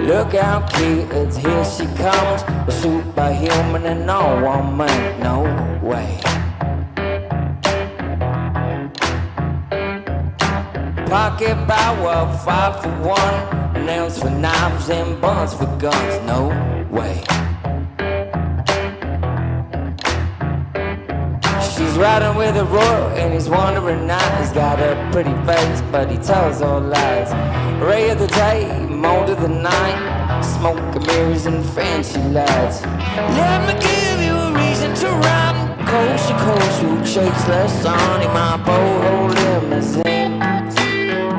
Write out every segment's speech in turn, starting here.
Look out, kids, here she comes. A superhuman and no woman, no way. Pocket power, 5 for 1. Nails for knives and buns for guns, no way. She's riding with a royal and he's wandering out. He's got a pretty face, but he tells all lies. Ray of the day, mold of the night. Smoke and mirrors and fancy lights. Let me give you a reason to run. Coast to coast, you chase the sun in my boho limousine.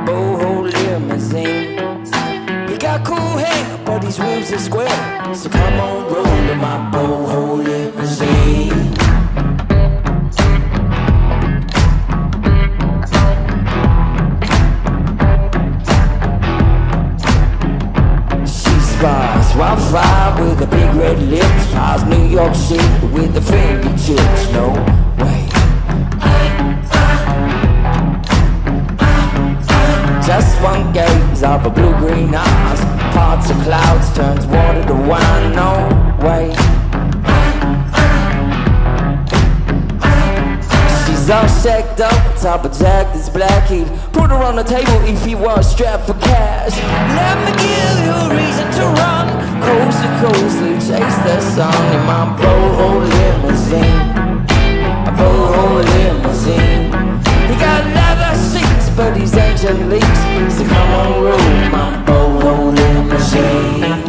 Boho limousine. He got cool hair, but his wheels are square. So come on, roll in my boho limousine. Wildfire with the big red lips. Pies New York City with the fingertips. No way. Just one gaze of a blue-green eyes. Parts of clouds turns water to wine. No way. She's all shacked up, top of Jack this black. He'd put her on the table if he was strapped for cash. Let me give you a reason to run. Coast to coast, we chase the sun in my boho limousine. A boho limousine. He got leather seats, but he's engine leaks. So come on, roll my boho limousine.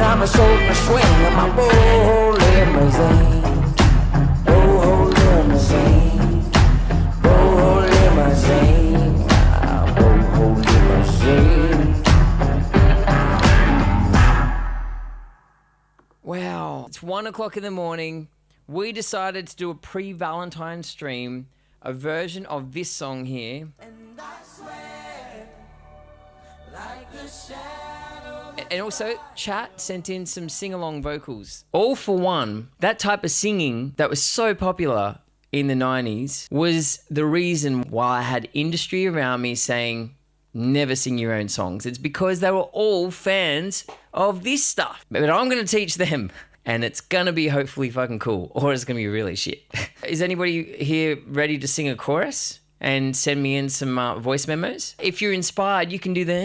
I'm a shoulder swing in my boho limousine. Boho limousine. Boho limousine. Boho limousine. Wow, it's 1 o'clock in the morning. We decided to do a pre-Valentine stream, a version of this song here. And I swear, like the shadow. And also, chat sent in some sing-along vocals. All for One, that type of singing that was so popular in the 90s was the reason why I had industry around me saying, never sing your own songs. It's because they were all fans of this stuff. But I'm going to teach them. And it's going to be hopefully fucking cool, or it's going to be really shit. Is anybody here ready to sing a chorus and send me in some voice memos? If you're inspired, you can do the...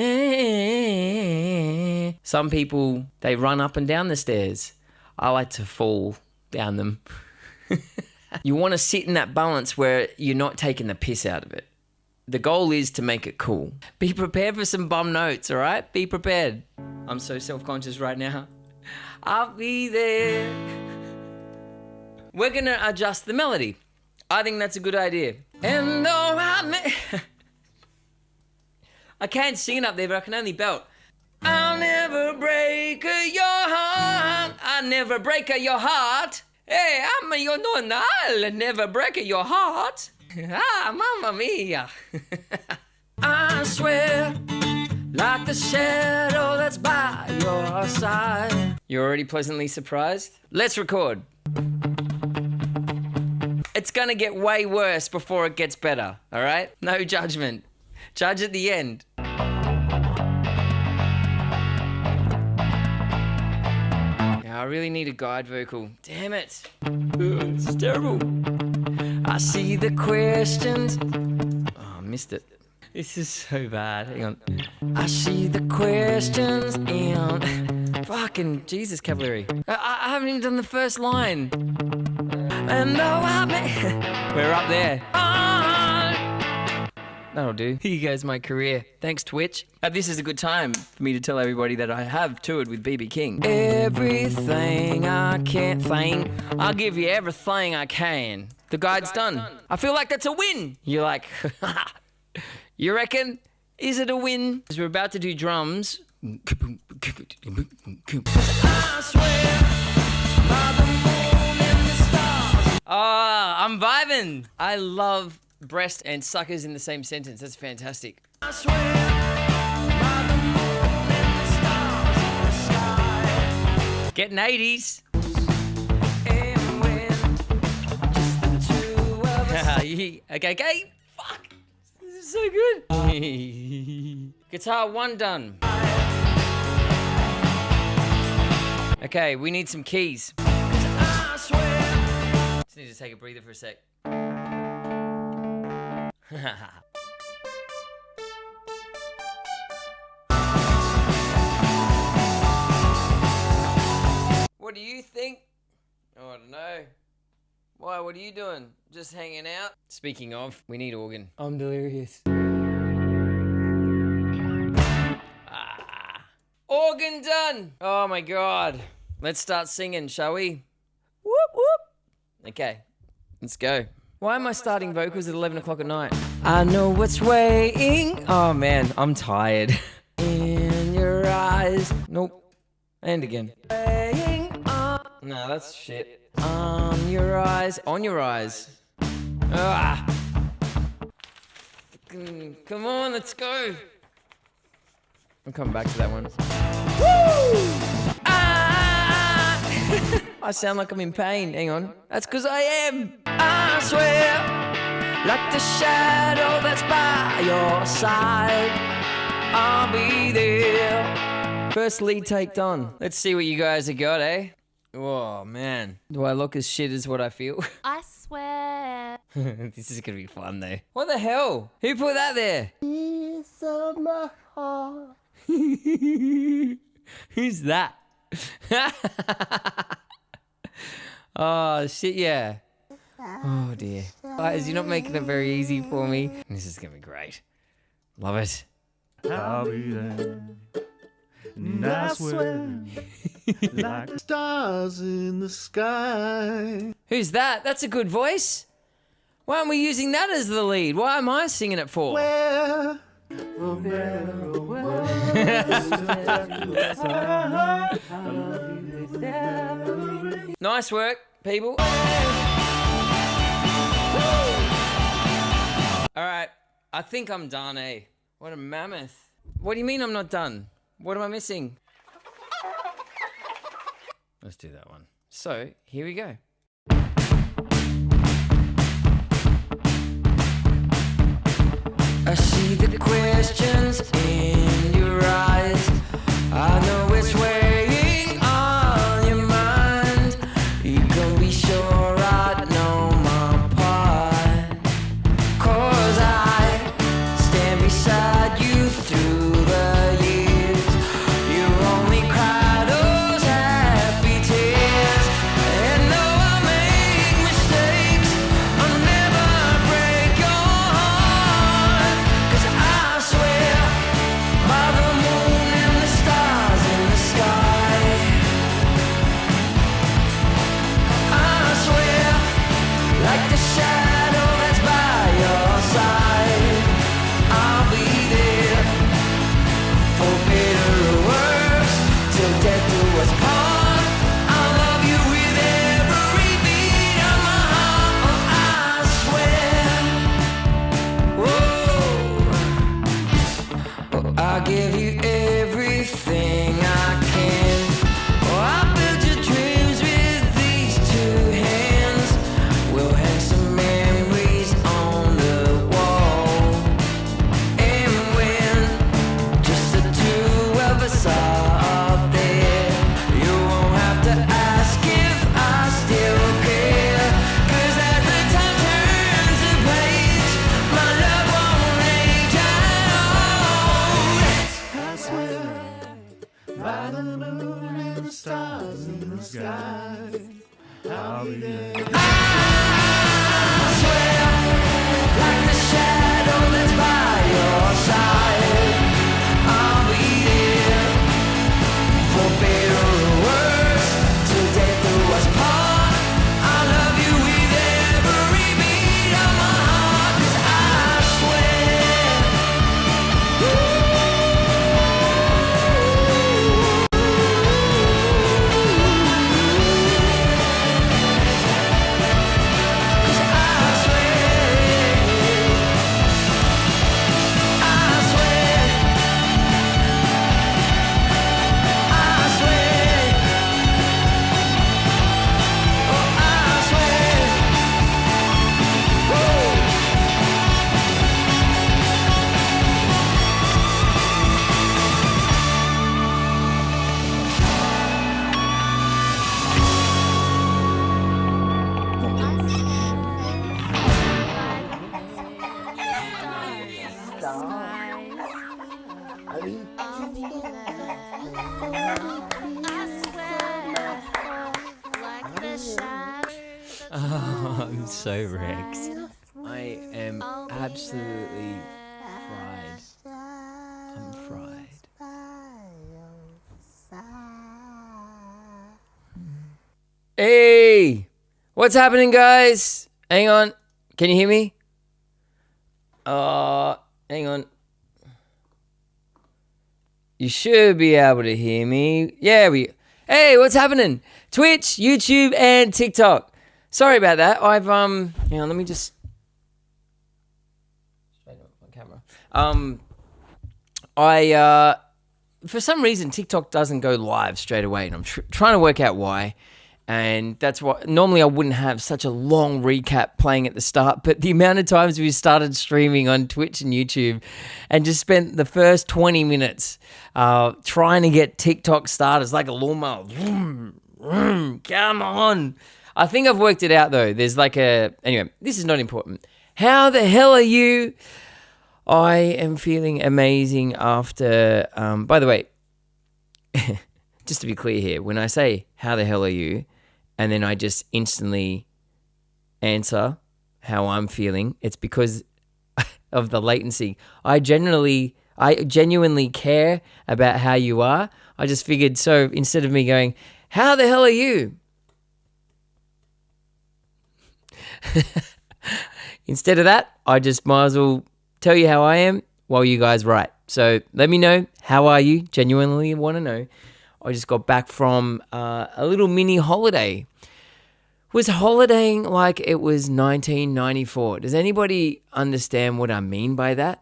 Some people, they run up and down the stairs. I like to fall down them. You want to sit in that balance where you're not taking the piss out of it. The goal is to make it cool. Be prepared for some bum notes, all right? Be prepared. I'm so self-conscious right now. I'll be there. We're going to adjust the melody. I think that's a good idea. And though I can't sing it up there, but I can only belt. I'll never break your heart. I'll never break your heart. Hey, I'm your nonna. I'll never break your heart. Ah, mamma mia. I swear, like the shadow that's by your side. You're already pleasantly surprised? Let's record. It's gonna get way worse before it gets better, all right? No judgment. Judge at the end. I really need a guide vocal. Damn it. This is terrible. I see the questions. Oh, I missed it. This is so bad. Hang on. I see the questions and fucking Jesus, Cavalieri. I haven't even done the first line. And though we're up there. That'll do. Here goes my career. Thanks, Twitch. This is a good time for me to tell everybody that I have toured with BB King. Everything I can't think, I'll give you everything I can. The guide's done. I feel like that's a win. You're like, you reckon? Is it a win? Because we're about to do drums. I swear by the moon and the stars. I'm vibing. I love breast and suckers in the same sentence. That's fantastic. I swear by the moon and the stars in the sky. Getting 80s. And when just the two of us. Okay. Fuck. This is so good. Guitar 1 done. Okay, we need some keys. I swear. Just need to take a breather for a sec. What do you think? Oh, I don't know. Why, what are you doing? Just hanging out? Speaking of, we need organ. I'm delirious. Organ done! Oh my god. Let's start singing, shall we? Whoop whoop. Okay, let's go. Why am I starting vocals at 11 o'clock at night? I know what's weighing. Oh man, I'm tired. In your eyes. Nope. And again. No, that's shit. On your eyes. On your eyes. Ah. Come on, let's go. I'm coming back to that one. Woo! Ah! I sound like I'm in pain. Hang on. That's because I am. I swear, like the shadow that's by your side, I'll be there. First lead take done. Let's see what you guys have got, eh? Oh, man. Do I look as shit as what I feel? I swear. This is going to be fun, though. What the hell? Who put that there? Piece of my heart. Who's that? Oh, shit, yeah. Oh, dear. Guys, you're not making it very easy for me. This is going to be great. Love it. I'll be there. And I swear, like stars in the sky. Who's that? That's a good voice. Why aren't we using that as the lead? Why am I singing it for? Where? Nice work, people. Alright, I think I'm done, eh? What a mammoth. What do you mean I'm not done? What am I missing? Let's do that one. So, here we go. I see the questions in your eyes. I know it's weighing on your mind. You can be sure I know my part. 'Cause I stand beside you through the years. You only cry those happy tears. And though I make mistakes, I'll never break your heart. 'Cause I swear by the moon and the stars in the sky, in the sky. I'll be there. I swear, like the shadow that's by your side, I'll be here for better or worse, till death do us part. I love you with every beat of my heart, 'cause I I'm so wrecked. I am absolutely fried. I'm fried. Hey! What's happening, guys? Hang on. Can you hear me? Hang on. You should be able to hear me. Yeah, Hey, what's happening? Twitch, YouTube, and TikTok. Sorry about that. Hang on, let me just straighten up my camera. For some reason, TikTok doesn't go live straight away, and I'm trying to work out why. And that's what normally I wouldn't have such a long recap playing at the start, but the amount of times we started streaming on Twitch and YouTube and just spent the first 20 minutes trying to get TikTok started. It's like a lawnmower. Come on. I think I've worked it out though. There's anyway, this is not important. How the hell are you? I am feeling amazing after, by the way, just to be clear here, when I say, how the hell are you? And then I just instantly answer how I'm feeling, it's because of the latency. I genuinely care about how you are. I just figured, so instead of me going, how the hell are you? Instead of that, I just might as well tell you how I am while you guys write. So let me know, how are you? Genuinely want to know. I just got back from a little mini holiday. Was holidaying like it was 1994. Does anybody understand what I mean by that?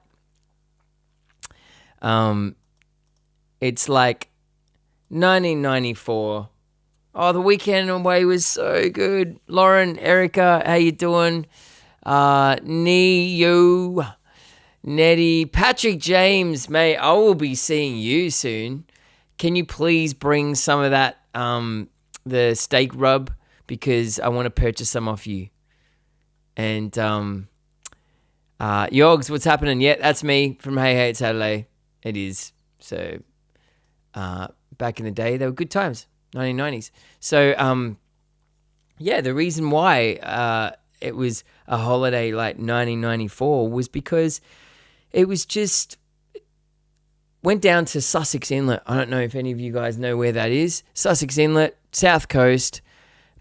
It's like 1994. Oh, the weekend away was so good. Lauren, Erica, how you doing? Neo, Nettie, Patrick James, mate, I will be seeing you soon. Can you please bring some of that, the steak rub, because I want to purchase some off you. And Yogs, what's happening? Yeah, that's me from Hey Hey It's Saturday. It is. So back in the day, they were good times, 1990s. So yeah, the reason why it was a holiday like 1994 was because it was just went down to Sussex Inlet. I don't know if any of you guys know where that is. Sussex Inlet, South Coast,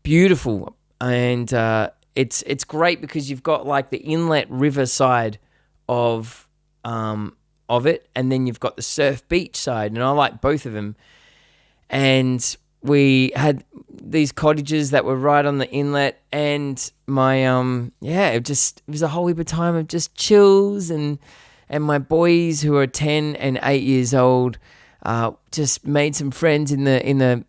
beautiful. And it's great because you've got like the inlet river side of it, and then you've got the surf beach side, and I like both of them. And we had these cottages that were right on the inlet, and my it was a whole heap of time of just chills, and my boys who are 10 and 8 years old just made some friends in the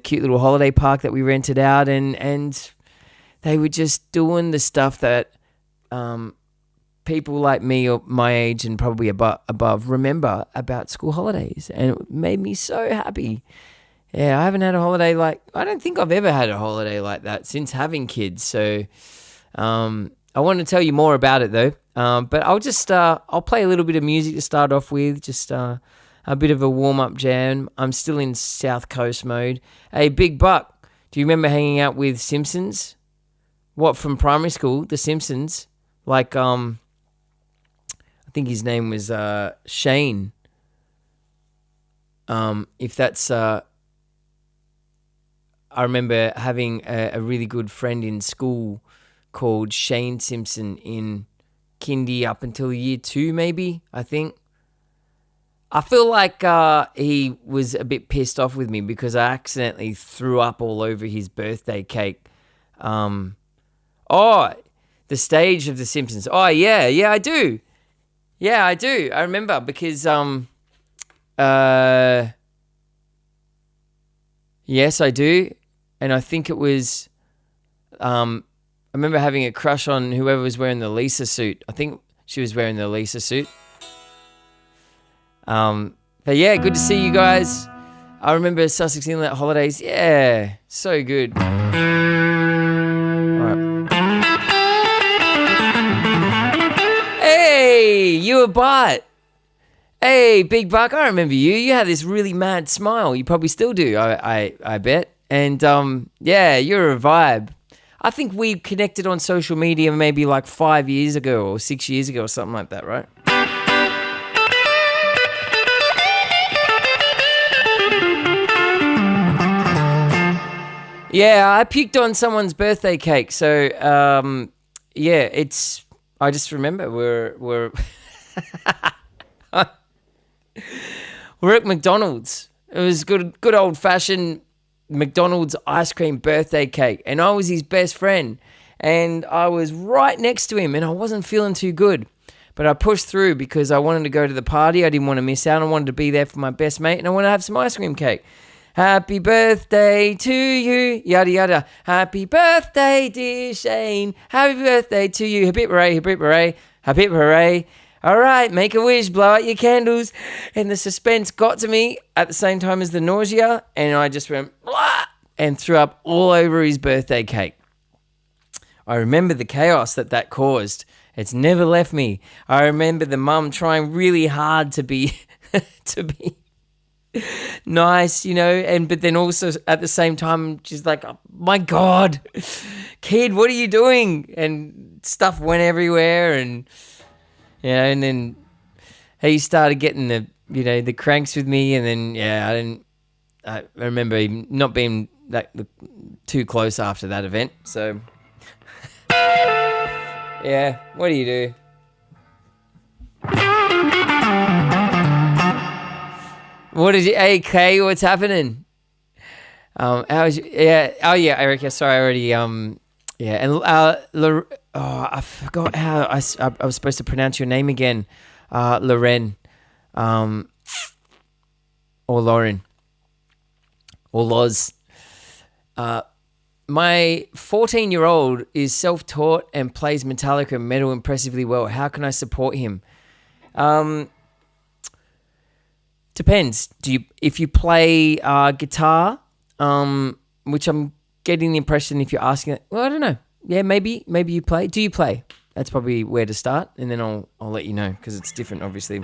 cute little holiday park that we rented out, and they were just doing the stuff that people like me or my age and probably above remember about school holidays, and it made me so happy. Yeah, I don't think I've ever had a holiday like that since having kids. So I want to tell you more about it though. But I'll play a little bit of music to start off with, just a bit of a warm-up jam. I'm still in South Coast mode. Hey, Big Buck, Do you remember hanging out with Simpsons? What, from primary school? The Simpsons? Like, I think his name was Shane. If that's... I remember having a really good friend in school called Shane Simpson in kindy up until year 2, maybe, I think. I feel like he was a bit pissed off with me because I accidentally threw up all over his birthday cake. The stage of The Simpsons. Oh, yeah, I do. Yeah, I do. I remember because, yes, I do. And I think it was, I remember having a crush on whoever was wearing the Lisa suit. I think she was wearing the Lisa suit. But yeah, good to see you guys. I remember Sussex Inlet holidays. Yeah, so good. All right. Hey, you a bot. Hey, Big Buck, I remember you. You had this really mad smile. You probably still do, I bet. And yeah, you're a vibe. I think we connected on social media maybe like 5 years ago or 6 years ago or something like that, right? Yeah, I puked on someone's birthday cake. So, yeah, I just remember we're we're at McDonald's. It was good old fashioned McDonald's ice cream birthday cake, and I was his best friend, and I was right next to him, and I wasn't feeling too good, but I pushed through because I wanted to go to the party. I didn't want to miss out. I wanted to be there for my best mate, and I wanted to have some ice cream cake. Happy birthday to you, yada yada. Happy birthday, dear Shane. Happy birthday to you. Hip hip hooray, hip hip hooray, hip hip hooray. All right, make a wish, blow out your candles. And the suspense got to me at the same time as the nausea, and I just went blah and threw up all over his birthday cake. I remember the chaos that caused. It's never left me. I remember the mum trying really hard to be to be nice, you know, but then also at the same time she's like, oh, my God, kid, what are you doing? And stuff went everywhere, and you know, and then he started getting the cranks with me, and then I remember him not being that too close after that event. So yeah, what do you do? What did you? Hey, Kay, what's happening? How's yeah? Oh yeah, Erica. Sorry, I already yeah, and I forgot how I was supposed to pronounce your name again. Loren, or Lauren, or Loz. My 14-year-old is self-taught and plays Metallica metal impressively well. How can I support him? Depends. If you play guitar, which I'm getting the impression if you're asking that, well, I don't know. Yeah, maybe you play. Do you play? That's probably where to start, and then I'll let you know because it's different, obviously.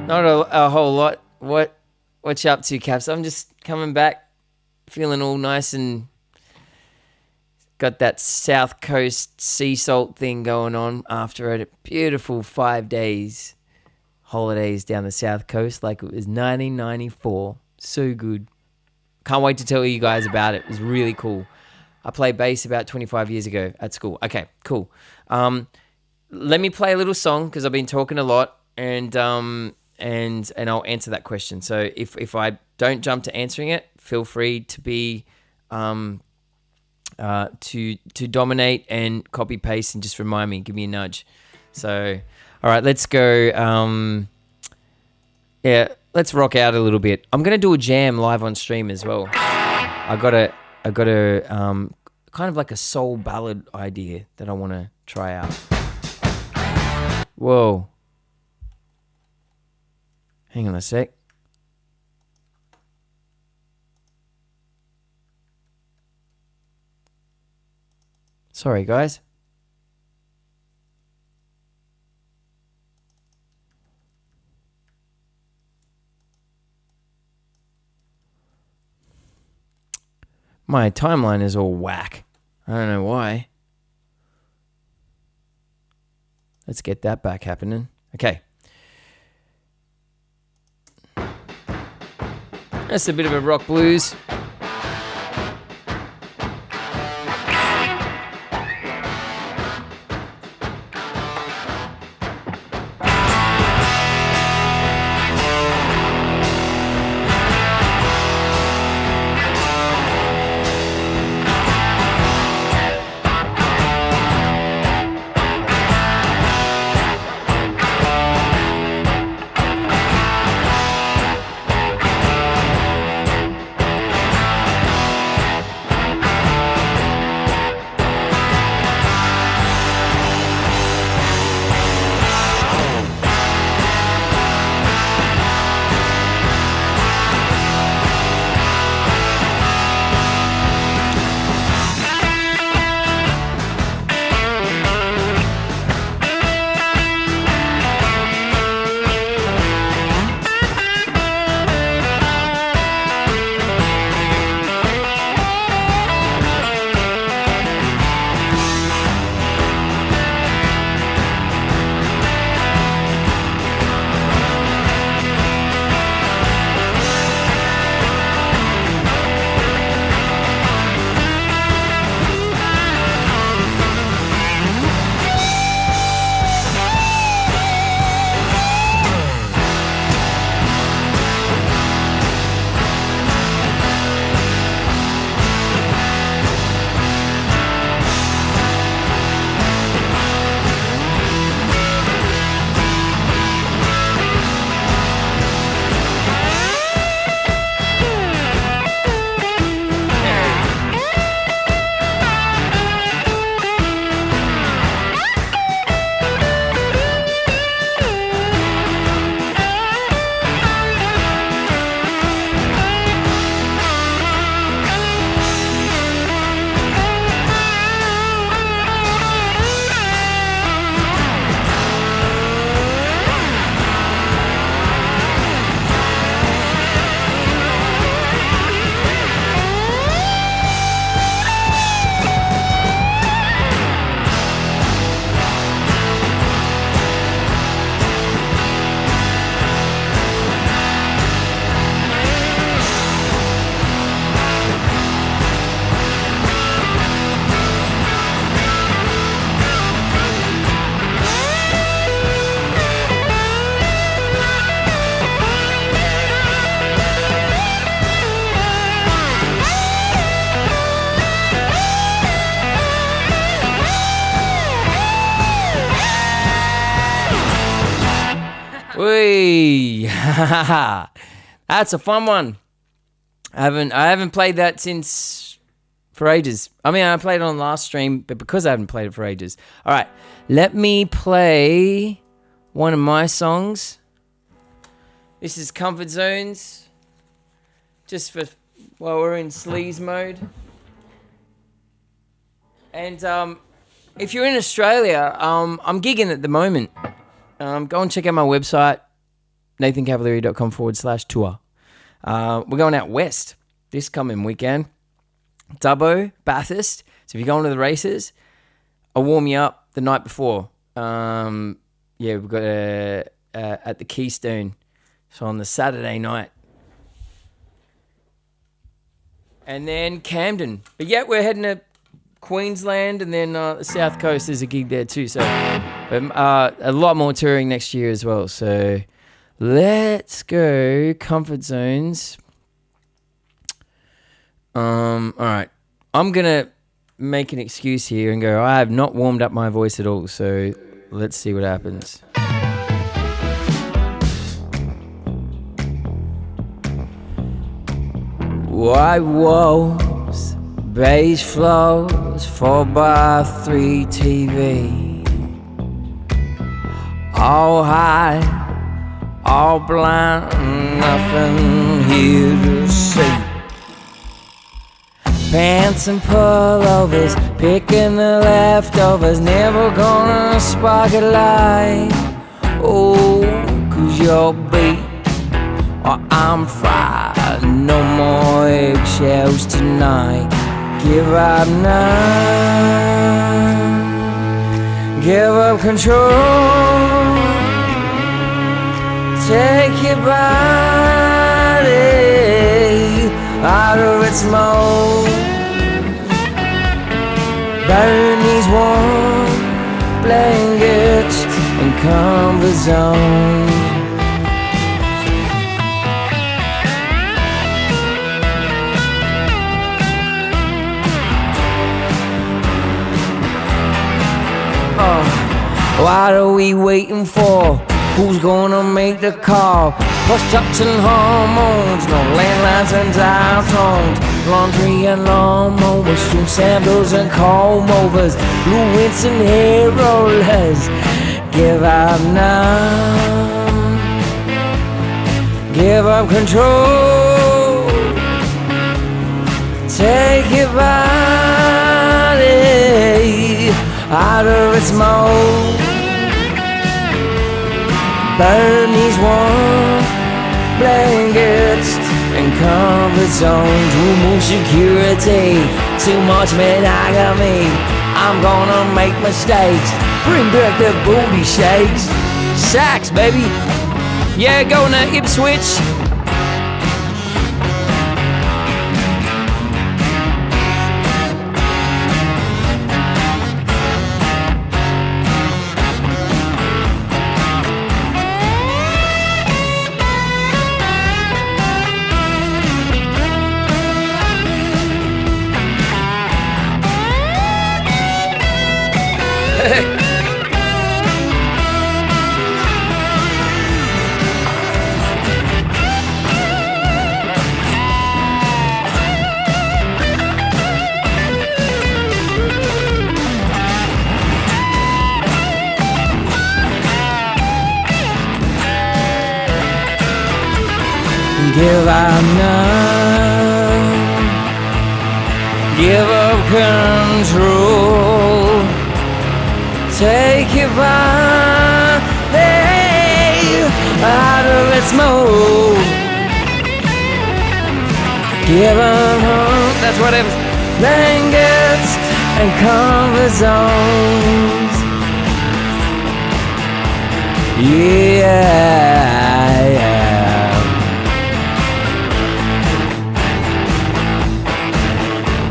Not a whole lot. What you up to, Caps? I'm just coming back, feeling all nice and got that South Coast sea salt thing going on after a beautiful 5 days holidays down the South Coast like it was 1994. So good. Can't wait to tell you guys about it. It was really cool. I played bass about 25 years ago at school. Okay, cool. Let me play a little song because I've been talking a lot, and I'll answer that question. So if I don't jump to answering it, feel free to be to dominate and copy paste and just remind me, give me a nudge. So all right, let's go. Yeah, let's rock out a little bit. I'm gonna do a jam live on stream as well. I got a kind of like a soul ballad idea that I want to try out. Whoa. Hang on a sec. Sorry, guys. My timeline is all whack. I don't know why. Let's get that back happening. Okay. That's a bit of a rock blues. Whee! That's a fun one. I haven't played that for ages. I mean, I played it on the last stream, but because I haven't played it for ages. All right, let me play one of my songs. This is Comfort Zones. Just for while we're in sleaze mode. And if you're in Australia, I'm gigging at the moment. Go and check out my website, nathancavalieri.com/tour. We're going out west this coming weekend. Dubbo, Bathurst. So if you're going to the races, I'll warm you up the night before. We've got at the Keystone. So on the Saturday night. And then Camden. But yeah, we're heading to Queensland, and then the South Coast, there's a gig there too. So a lot more touring next year as well. So let's go Comfort Zones. All right. I'm going to make an excuse here and go, I have not warmed up my voice at all. So let's see what happens. White walls, beige floors, 4x3 TV. All high, all blind, nothing here to see. Pants and pullovers, picking the leftovers, never gonna spark a light. Oh, 'cause you're beat or I'm fried. No more eggshells tonight. Give up now. Give up control. Take your body out of its mold. Burn these warm blankets and comfort zone. What are we waiting for? Who's gonna make the call? Push-ups and hormones, no landlines and dial tones. Laundry and lawnmowers, string samples and comb-overs, blue winds and hair rollers. Give up now. Give up control. Take your body out of its mold. Burn these warm blankets and comfort zones. Remove security, too much monogamy. I'm gonna make mistakes. Bring back the booty shakes. Sax, baby. Yeah, going to Ipswich. Give up now. Give up control. Take your body out of its mold. Give up hope. That's what it was. Blankets and comfort zones. Yeah.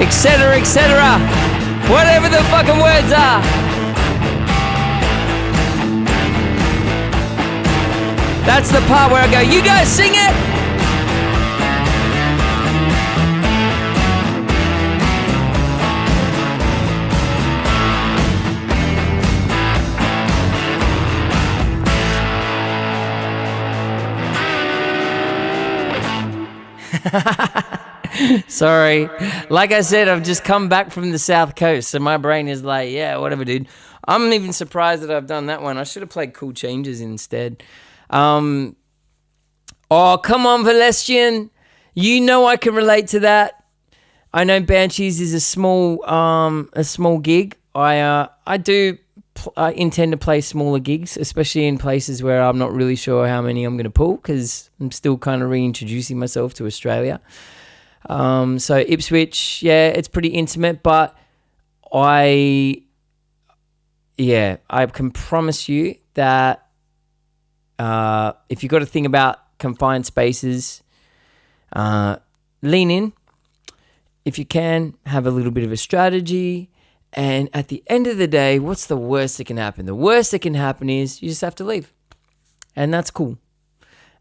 Etc., etc. Whatever the fucking words are. That's the part where I go, you guys sing it. Sorry. Like I said, I've just come back from the South Coast, so my brain is like, yeah, whatever, dude. I'm even surprised that I've done that one. I should have played Cool Changes instead. Oh, come on, Valestian. You know I can relate to that. I know Banshees is a small gig. I intend to play smaller gigs, especially in places where I'm not really sure how many I'm going to pull because I'm still kind of reintroducing myself to Australia. So Ipswich, yeah, it's pretty intimate, but I can promise you that if you've got to think about confined spaces, lean in. If you can, have a little bit of a strategy. And at the end of the day, what's the worst that can happen? The worst that can happen is you just have to leave. And that's cool.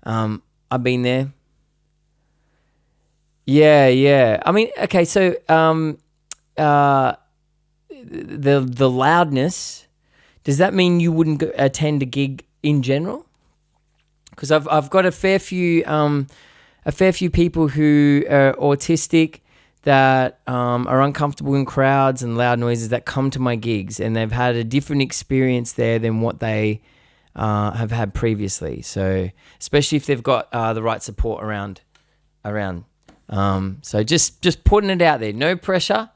I've been there. Yeah. I mean, okay, so the loudness, does that mean you wouldn't attend a gig in general? Because I've got a fair few people who are autistic that are uncomfortable in crowds and loud noises that come to my gigs, and they've had a different experience there than what they have had previously. So especially if they've got the right support around So just putting it out there, no pressure.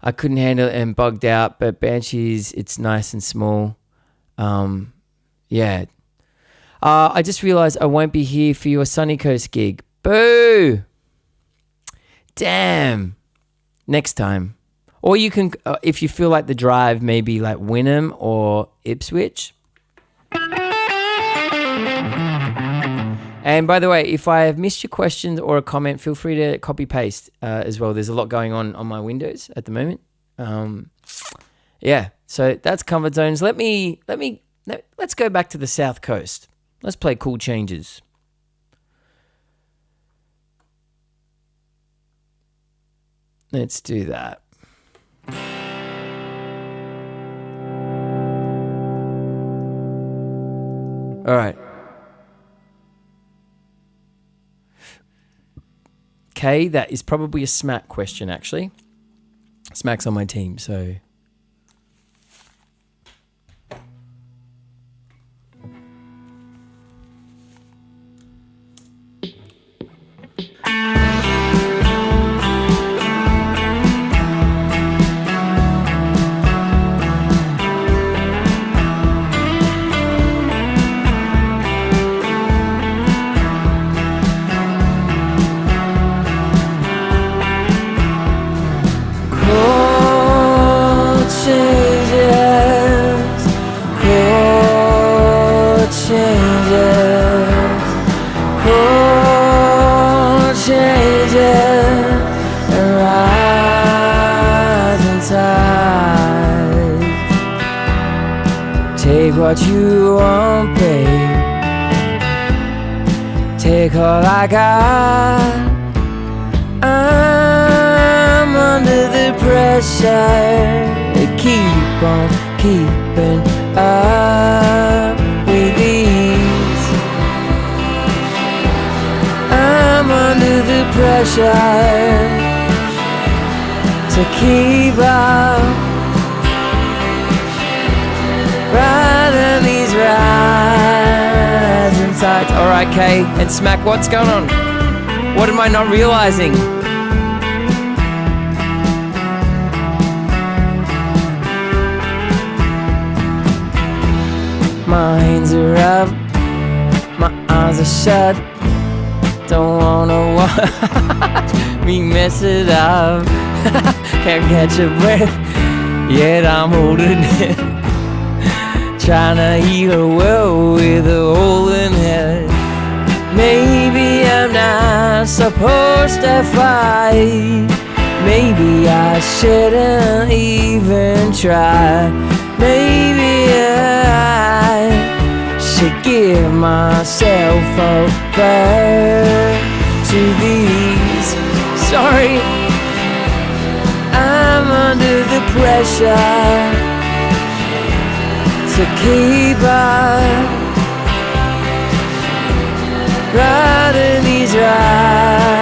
I couldn't handle it and bugged out, but Banshees, it's nice and small. Yeah. I just realized I won't be here for your Sunny Coast gig. Boo! Damn. Next time. Or you can, if you feel like the drive, maybe like Wynnum or Ipswich. And by the way, if I have missed your questions or a comment, feel free to copy paste as well. There's a lot going on my Windows at the moment. Yeah, so that's comfort zones. Let's go back to the South Coast. Let's play Cool Changes. Let's do that. All right. Okay, that is probably a Smack question, actually. Smack's on my team, so... Take what you want, babe. Take all I got. I'm under the pressure to keep on keeping up with these. I'm under the pressure to keep up. Riding these rising tides. All right, Kay and Smack, what's going on? What am I not realizing? My hands are up, my eyes are shut. Don't wanna watch me mess it up. Can't catch a breath, yet I'm holding it. Trying to heal a world with a hole in it. Maybe I'm not supposed to fight. Maybe I shouldn't even try. Maybe I should give myself over to these. Sorry, I'm under the pressure to keep up, riding these rising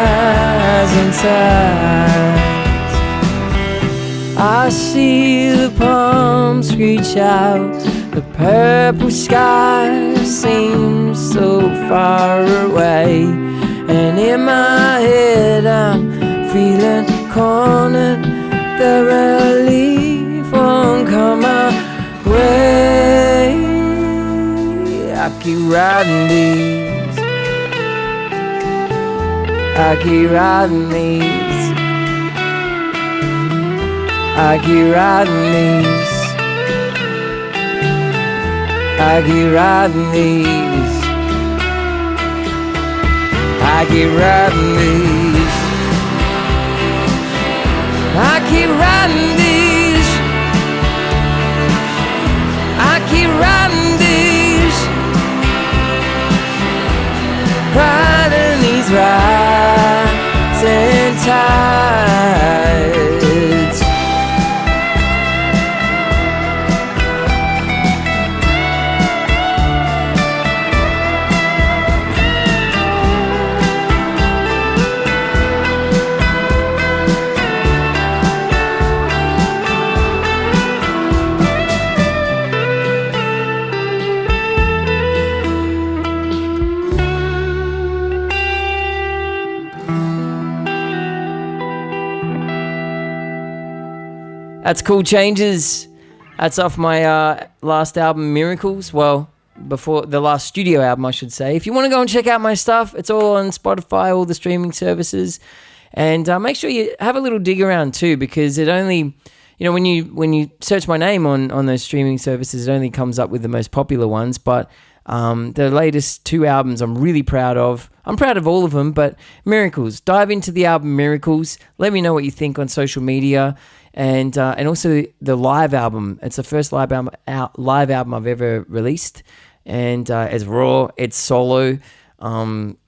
tides. I see the palms reach out, the purple sky seems so far away, and in my head I'm feeling cornered. The relief won't come my way. I keep riding these. I keep riding these. I keep riding these. I keep riding these. I keep riding these. I keep riding these. I keep riding these. Riding these rising tides. That's Cool Changes. That's off my last album, Miracles. Well, before the last studio album, I should say. If you want to go and check out my stuff, it's all on Spotify, all the streaming services. And make sure you have a little dig around too, because it only, when you search my name on those streaming services, it only comes up with the most popular ones. But the latest 2 albums I'm really proud of. I'm proud of all of them, but Miracles. Dive into the album Miracles. Let me know what you think on social media. And also the live album. It's the first live album I've ever released. And it's raw, it's solo. And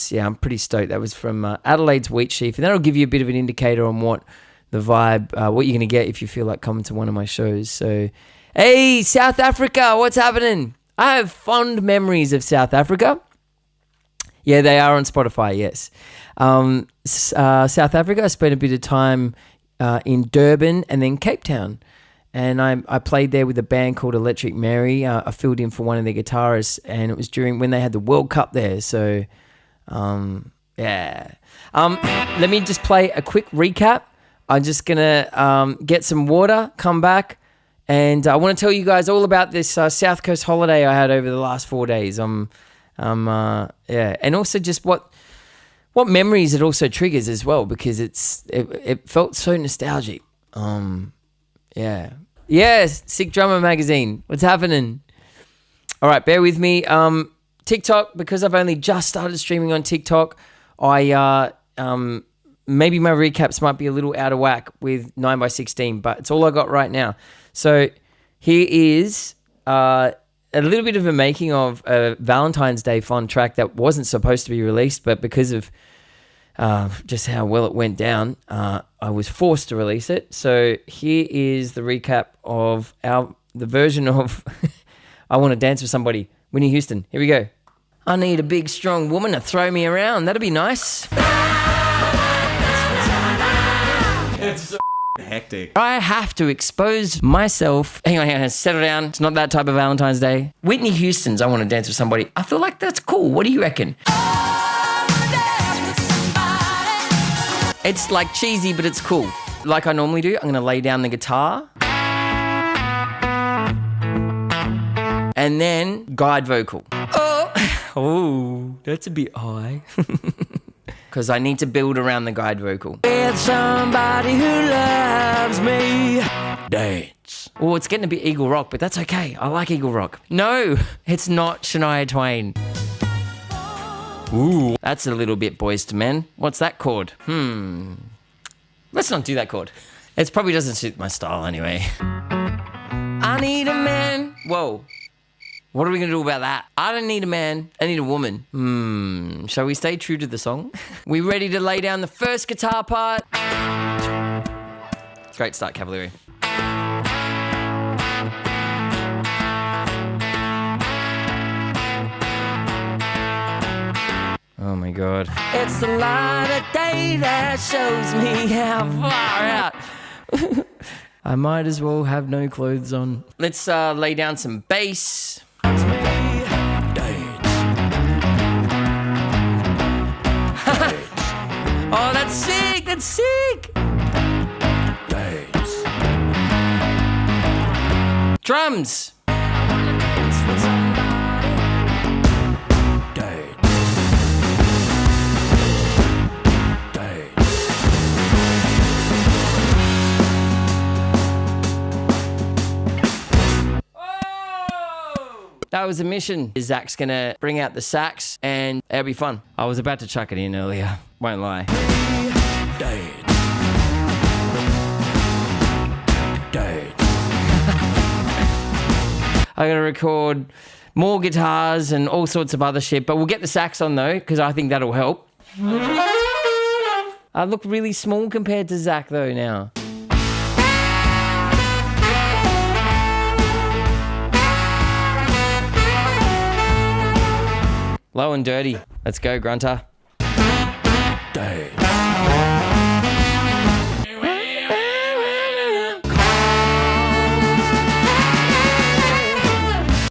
yeah, I'm pretty stoked. That was from Adelaide's Wheat Sheaf. And that'll give you a bit of an indicator on what the vibe, what you're going to get if you feel like coming to one of my shows. So, hey, South Africa, what's happening? I have fond memories of South Africa. Yeah, they are on Spotify, yes. South Africa, I spent a bit of time in Durban and then Cape Town. And I played there with a band called Electric Mary. I filled in for one of their guitarists, and it was during when they had the World Cup there. So, yeah. Let me just play a quick recap. I'm just going to get some water, come back, and I want to tell you guys all about this South Coast holiday I had over the last 4 days. Yeah, and also just what memories it also triggers as well, because it felt so nostalgic. Yeah. Yes, Sick Drummer Magazine. What's happening? All right, bear with me. TikTok, because I've only just started streaming on TikTok, I maybe my recaps might be a little out of whack with 9x16, but it's all I got right now. So here is a little bit of a making of a Valentine's Day fun track that wasn't supposed to be released, but because of just how well it went down, I was forced to release it. So here is the recap of the version of I Want to Dance with Somebody, Whitney Houston. Here we go. I need a big, strong woman to throw me around. That'd be nice. It's so hectic. I have to expose myself. Hang on, settle down. It's not that type of Valentine's Day. Whitney Houston's I Want to Dance with Somebody. I feel like that's cool. What do you reckon? It's like cheesy, but it's cool. Like I normally do, I'm going to lay down the guitar. And then guide vocal. Oh, that's a bit high. Because I need to build around the guide vocal. With somebody who loves me. Dance. Oh, it's getting a bit Eagle Rock, but that's okay. I like Eagle Rock. No, it's not Shania Twain. Ooh, that's a little bit Boys to Men. What's that chord? Let's not do that chord. It probably doesn't suit my style anyway. I need a man. Whoa. What are we going to do about that? I don't need a man. I need a woman. Shall we stay true to the song? We ready to lay down the first guitar part? Great start, Cavalieri. Oh my God. It's the light of day that shows me how far out. I might as well have no clothes on. Let's lay down some bass. Oh, that's sick! That's sick! Dance. Drums. That was a mission. Zach's gonna bring out the sax and it'll be fun. I was about to chuck it in earlier, won't lie. I gotta record more guitars and all sorts of other shit, but we'll get the sax on though, because I think that'll help. I look really small compared to Zach though now. Low and dirty. Let's go, Grunter.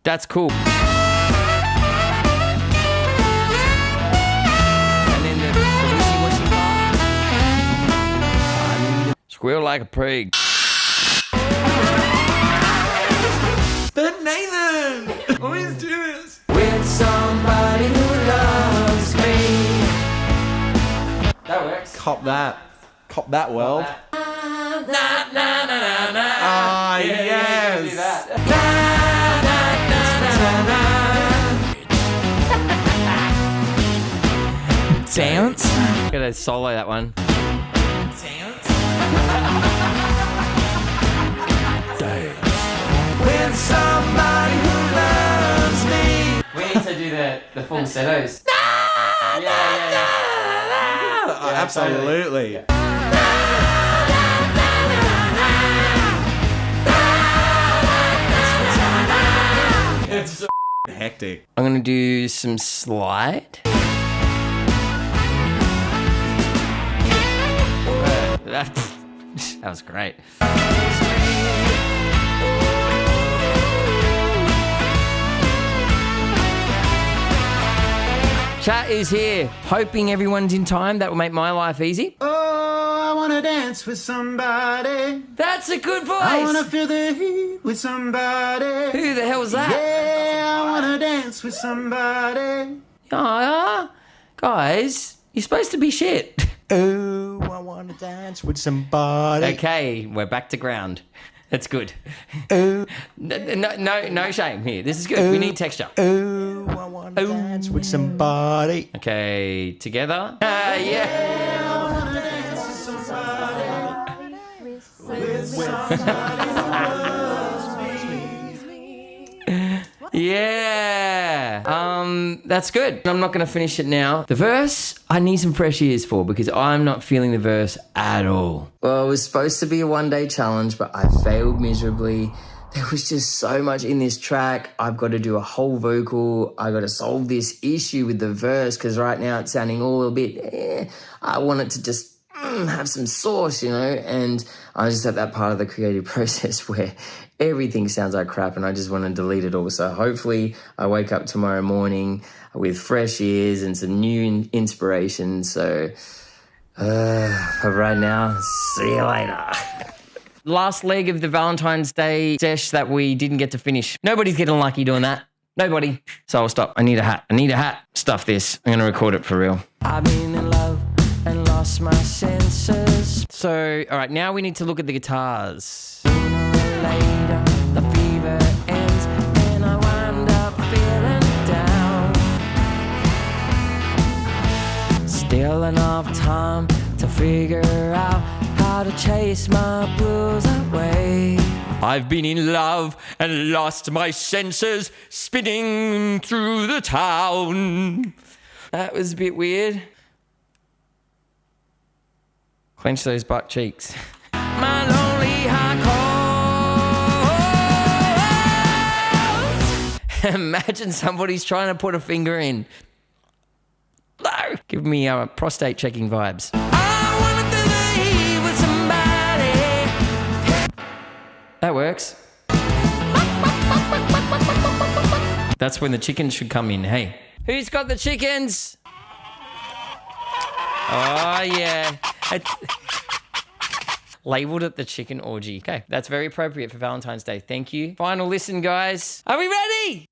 That's cool. And then the wishy-washy part. Squeal like a prig. Cop that. Cop that world. Ah, yes. Dance. Gotta solo that one. With somebody who loves me. We need to do the falsettos. Yeah. Absolutely. It's so hectic. I'm gonna do some slide. That was great. Chat is here, hoping everyone's in time. That will make my life easy. Oh, I wanna dance with somebody. That's a good voice. I wanna feel the heat with somebody. Who the hell was that? Yeah, I wanna dance with somebody. Oh, guys, you're supposed to be shit. Oh, I wanna dance with somebody. Okay, we're back to ground. That's good. Oh, No shame here. This is good. We need texture. oh, I wanna dance with somebody. Okay, together. Yeah. Yeah. That's good. I'm not going to finish it now. The verse, I need some fresh ears for because I'm not feeling the verse at all. Well, it was supposed to be a one-day challenge, but I failed miserably. There was just so much in this track. I've got to do a whole vocal. I got to solve this issue with the verse because right now it's sounding all a bit, I want it to just have some sauce, you know, and I just at that part of the creative process where everything sounds like crap and I just want to delete it all. So hopefully I wake up tomorrow morning with fresh ears and some new inspiration. So for right now, see you later. Last leg of the Valentine's Day sesh that we didn't get to finish. Nobody's getting lucky doing that. Nobody. So I'll stop. I need a hat. Stuff this. I'm going to record it for real. I've been in love and lost my senses. So, all right, now we need to look at the guitars. Sooner or later, the fever ends and I wind up feeling down. Still enough time to figure out how to chase my blues away. I've been in love and lost my senses, spinning through the town. That was a bit weird. Clench those butt cheeks. My lonely heart. Imagine somebody's trying to put a finger in. No. Give me prostate checking vibes. I wanna believe with somebody. That works. That's when the chickens should come in. Hey, who's got the chickens? Oh, yeah. Labeled it the chicken orgy. Okay, that's very appropriate for Valentine's Day. Thank you. Final listen, guys. Are we ready?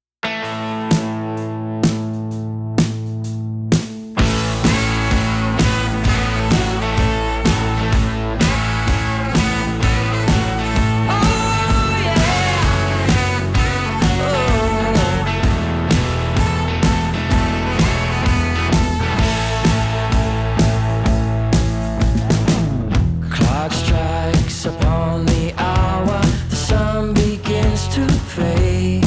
Upon the hour, the sun begins to fade.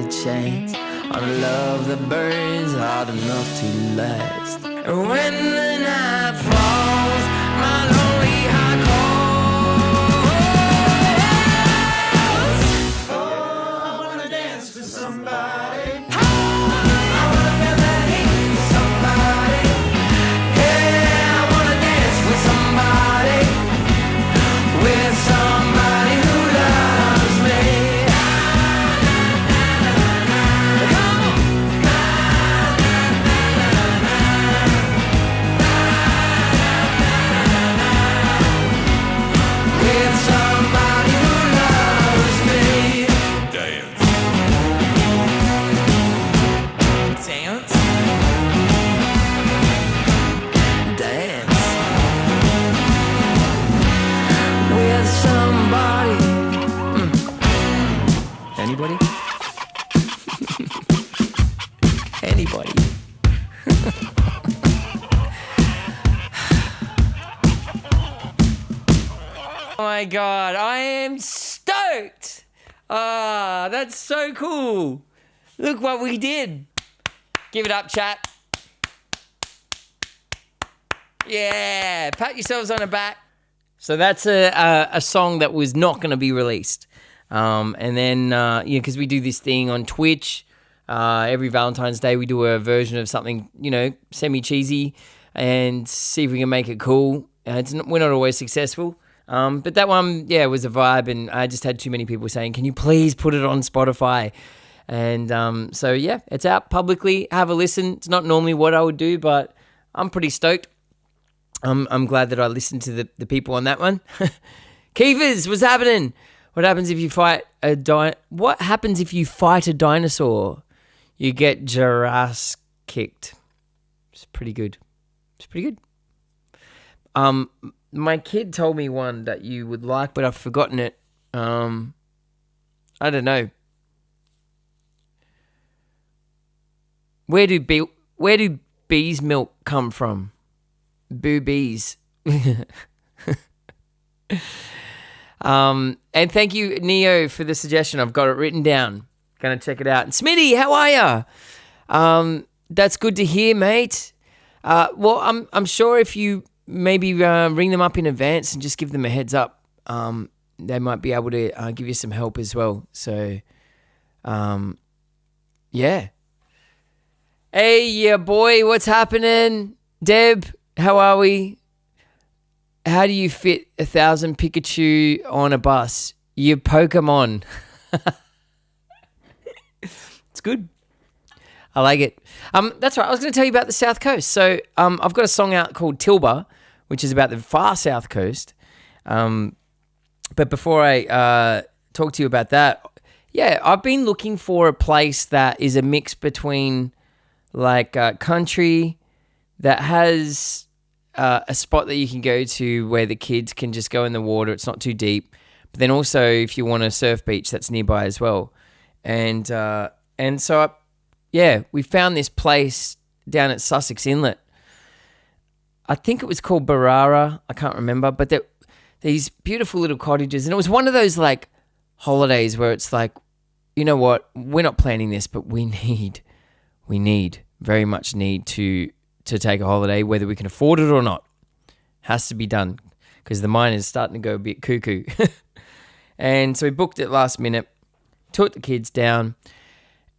chance on a love that burns hard enough to last. And when the night falls, my lonely heart calls. Oh, I wanna dance with somebody. I wanna feel that heat with somebody. Yeah, I wanna dance with somebody. With somebody who loves me. Come on. With somebody who loves me. Dance. Dance. Dance. With somebody. Anybody? Anybody? Oh my God, I am stoked. Ah, that's so cool. Look what we did. Give it up, chat. Yeah, pat yourselves on the back. So that's a song that was not going to be released. And then, because we do this thing on Twitch, every Valentine's Day we do a version of something, semi-cheesy and see if we can make it cool. We're not always successful. But that one, was a vibe, and I just had too many people saying, can you please put it on Spotify? And it's out publicly. Have a listen. It's not normally what I would do, but I'm pretty stoked. I'm glad that I listened to the people on that one. Keevers, what's happening? What happens if you fight What happens if you fight a dinosaur? You get your ass kicked. It's pretty good. My kid told me one that you would like, but I've forgotten it. I don't know. Where do bees' milk come from? Boobies. And thank you, Neo, for the suggestion. I've got it written down. Gonna check it out. And Smitty, how are ya? That's good to hear, mate. Well, I'm sure if you maybe ring them up in advance and just give them a heads up, they might be able to give you some help as well. So, yeah. Hey, yeah, boy, what's happening? Deb, how are we? How do you fit 1,000 Pikachu on a bus? You Pokemon. It's good. I like it. That's right. I was going to tell you about the South Coast. So I've got a song out called Tilba, which is about the far South Coast. But before I talk to you about that, I've been looking for a place that is a mix between like country that has a spot that you can go to where the kids can just go in the water. It's not too deep. But then also if you want a surf beach, that's nearby as well. And so we found this place down at Sussex Inlet. I think it was called Barara. I can't remember. But these beautiful little cottages. And it was one of those like holidays where it's like, you know what? We're not planning this, but we very much need to take a holiday, whether we can afford it or not. Has to be done because the mind is starting to go a bit cuckoo. And so we booked it last minute, took the kids down,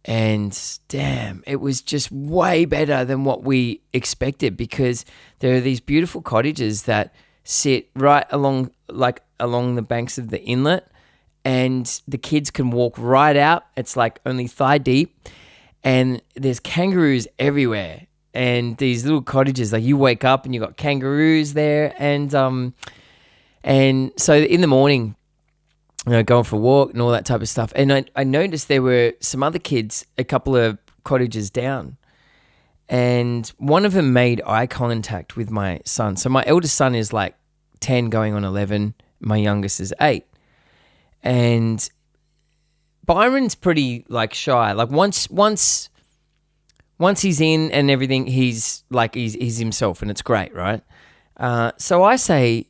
and damn, it was just way better than what we expected because there are these beautiful cottages that sit right along the banks of the inlet, and the kids can walk right out. It's like only thigh deep, and there's kangaroos everywhere. And these little cottages, like you wake up and you got kangaroos there, and so in the morning, going for a walk and all that type of stuff. And I noticed there were some other kids, a couple of cottages down, and one of them made eye contact with my son. So my eldest son is like 10 going on 11. My youngest is 8. And Byron's pretty like shy. Like once he's in and everything, he's himself, and it's great, right? So I say,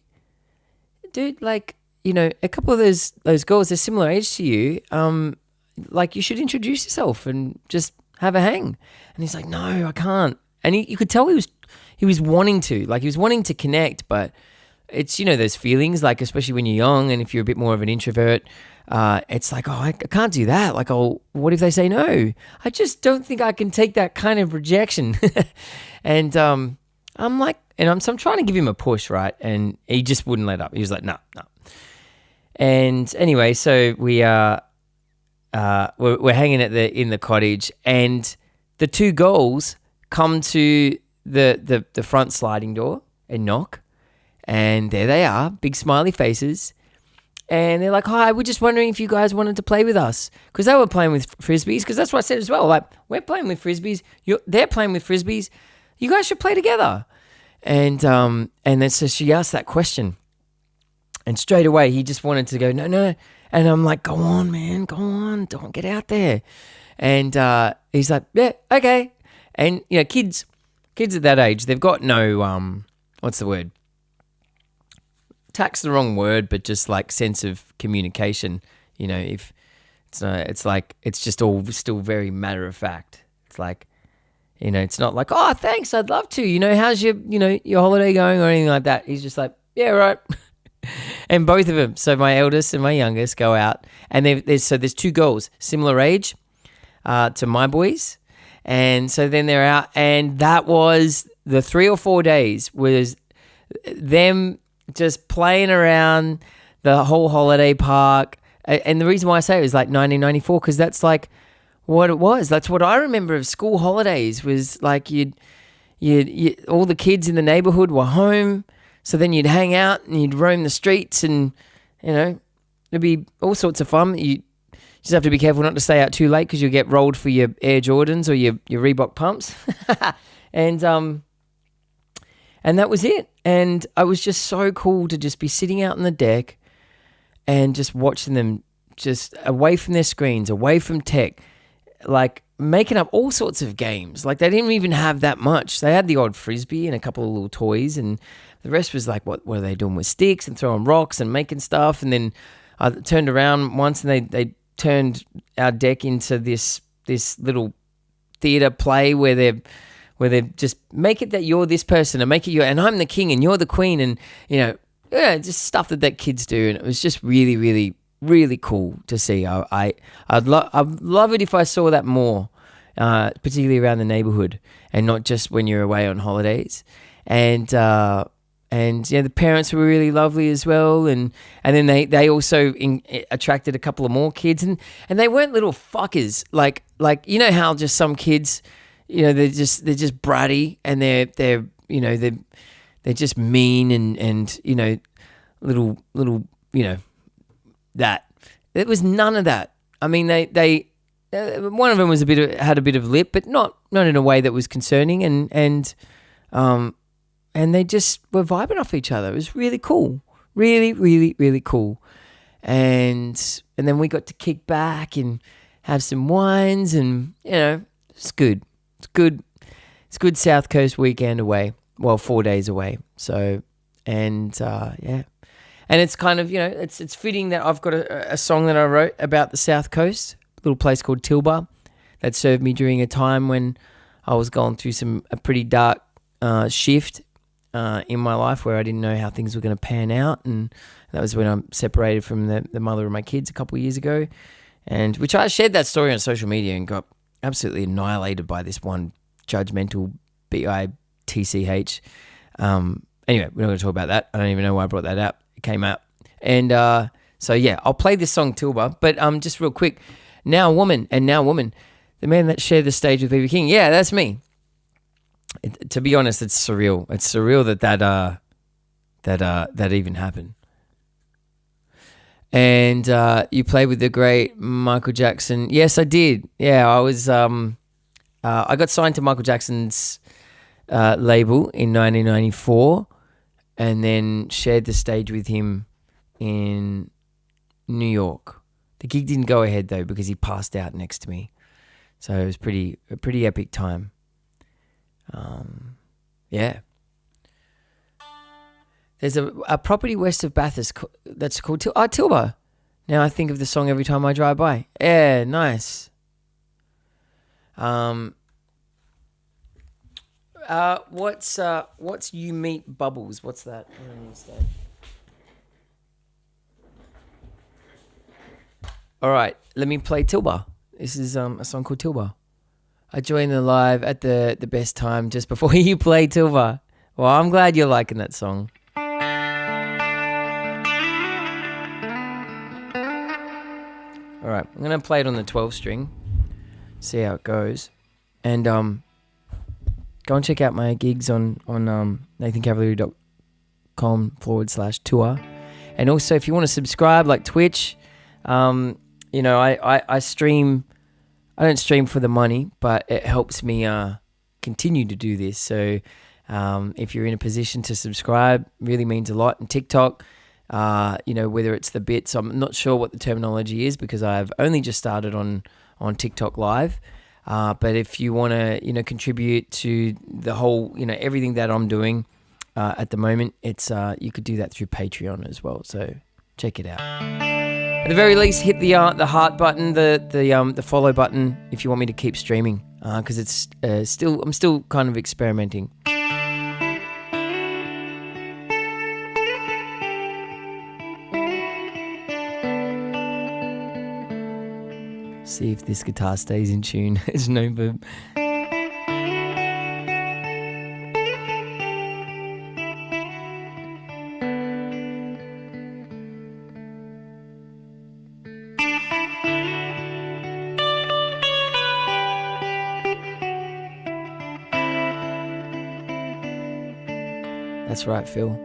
dude, like, a couple of those girls, they're similar age to you. like, you should introduce yourself and just have a hang. And he's like, no, I can't. And you could tell he was wanting to, like, he was wanting to connect, but it's, you know, those feelings, like, especially when you're young and if you're a bit more of an introvert, it's like, oh, I can't do that. Like, oh, what if they say no? I just don't think I can take that kind of rejection. And I'm like, so I'm trying to give him a push, right? And he just wouldn't let up. He was like, no. And anyway, so we're hanging in the cottage, and the two girls come to the front sliding door and knock, and there they are, big smiley faces, and they're like, hi, we're just wondering if you guys wanted to play with us, because they were playing with frisbees, because that's what I said as well, like, we're playing with frisbees, they're playing with frisbees, you guys should play together. And then so she asked that question, and straight away he just wanted to go, no, and I'm like, go on, man, go on, don't get out there. And he's like, yeah, okay. And, you know, kids at that age, they've got no, what's the word? Tack's the wrong word, but just like sense of communication. You know, if it's like, it's just all still very matter of fact. It's like, you know, it's not like, oh, thanks, I'd love to. You know, how's your holiday going or anything like that. He's just like, yeah, right. And both of them, so my eldest and my youngest, go out, and there's two girls similar age to my boys, and so then they're out, and that was the 3 or 4 days was them just playing around the whole holiday park. And the reason why I say it was like 1994, because that's like what it was. That's what I remember of school holidays, was like you'd all the kids in the neighborhood were home. So then you'd hang out and you'd roam the streets, and, you know, it'd be all sorts of fun. You just have to be careful not to stay out too late, because you'll get rolled for your Air Jordans or your Reebok pumps. And that was it. And it was just so cool to just be sitting out on the deck and just watching them just away from their screens, away from tech, like making up all sorts of games. Like, they didn't even have that much. They had the odd frisbee and a couple of little toys, and the rest was like, what are they doing with sticks and throwing rocks and making stuff? And then I turned around once, and they turned our deck into this little theater play where they just make it that you're this person, and make it and I'm the king and you're the queen, and, you know, yeah, just stuff that kids do. And it was just really, really, really cool to see. I'd love it if I saw that more, particularly around the neighborhood, and not just when you're away on holidays. And yeah, the parents were really lovely as well, and then they also attracted a couple of more kids, and they weren't little fuckers like you know how just some kids, you know, they're just bratty, and they're you know, they're just mean, and you know, little you know, that there was none of that. I mean, they one of them was had a bit of lip, but not in a way that was concerning, and they just were vibing off each other. It was really cool. Really, really, really cool. And then we got to kick back and have some wines, and, you know, it's good. It's good. It's good South Coast weekend away. Well, 4 days away. So, and yeah. And it's kind of, you know, it's fitting that I've got a song that I wrote about the South Coast, a little place called Tilba, that served me during a time when I was going through a pretty dark shift in my life, where I didn't know how things were going to pan out, and that was when I'm separated from the mother of my kids a couple of years ago, and which I shared that story on social media and got absolutely annihilated by this one judgmental bitch. Anyway, we're not going to talk about that. I don't even know why I brought that up. It came out, and so yeah, I'll play this song Tilba, but just real quick, Now Woman, the man that shared the stage with B.B. King. Yeah, that's me. To be honest, it's surreal. It's surreal that even happened. And you played with the great Michael Jackson. Yes, I did. Yeah, I was. I got signed to Michael Jackson's label in 1994, and then shared the stage with him in New York. The gig didn't go ahead though, because he passed out next to me. So it was a pretty epic time. Yeah. There's a property west of Bathurst that's called Tilba. Now I think of the song every time I drive by. Yeah, nice. What's You Meet Bubbles? What's that? I don't understand. All right, let me play Tilba. This is a song called Tilba. I joined the live at the best time just before you play Tilba. Well, I'm glad you're liking that song. All right, I'm gonna play it on the 12 string. See how it goes, and go and check out my gigs on nathancavalieri.com/tour, and also if you want to subscribe, like Twitch, I stream. I don't stream for the money, but it helps me continue to do this. So if you're in a position to subscribe, really means a lot. And TikTok, whether it's the bits, I'm not sure what the terminology is because I've only just started on TikTok Live. But if you want to, contribute to the whole, everything that I'm doing at the moment, it's you could do that through Patreon as well. So check it out. At the very least, hit the heart button, the follow button if you want me to keep streaming, because it's I'm still kind of experimenting. See if this guitar stays in tune. There's no boom. That's right, Phil.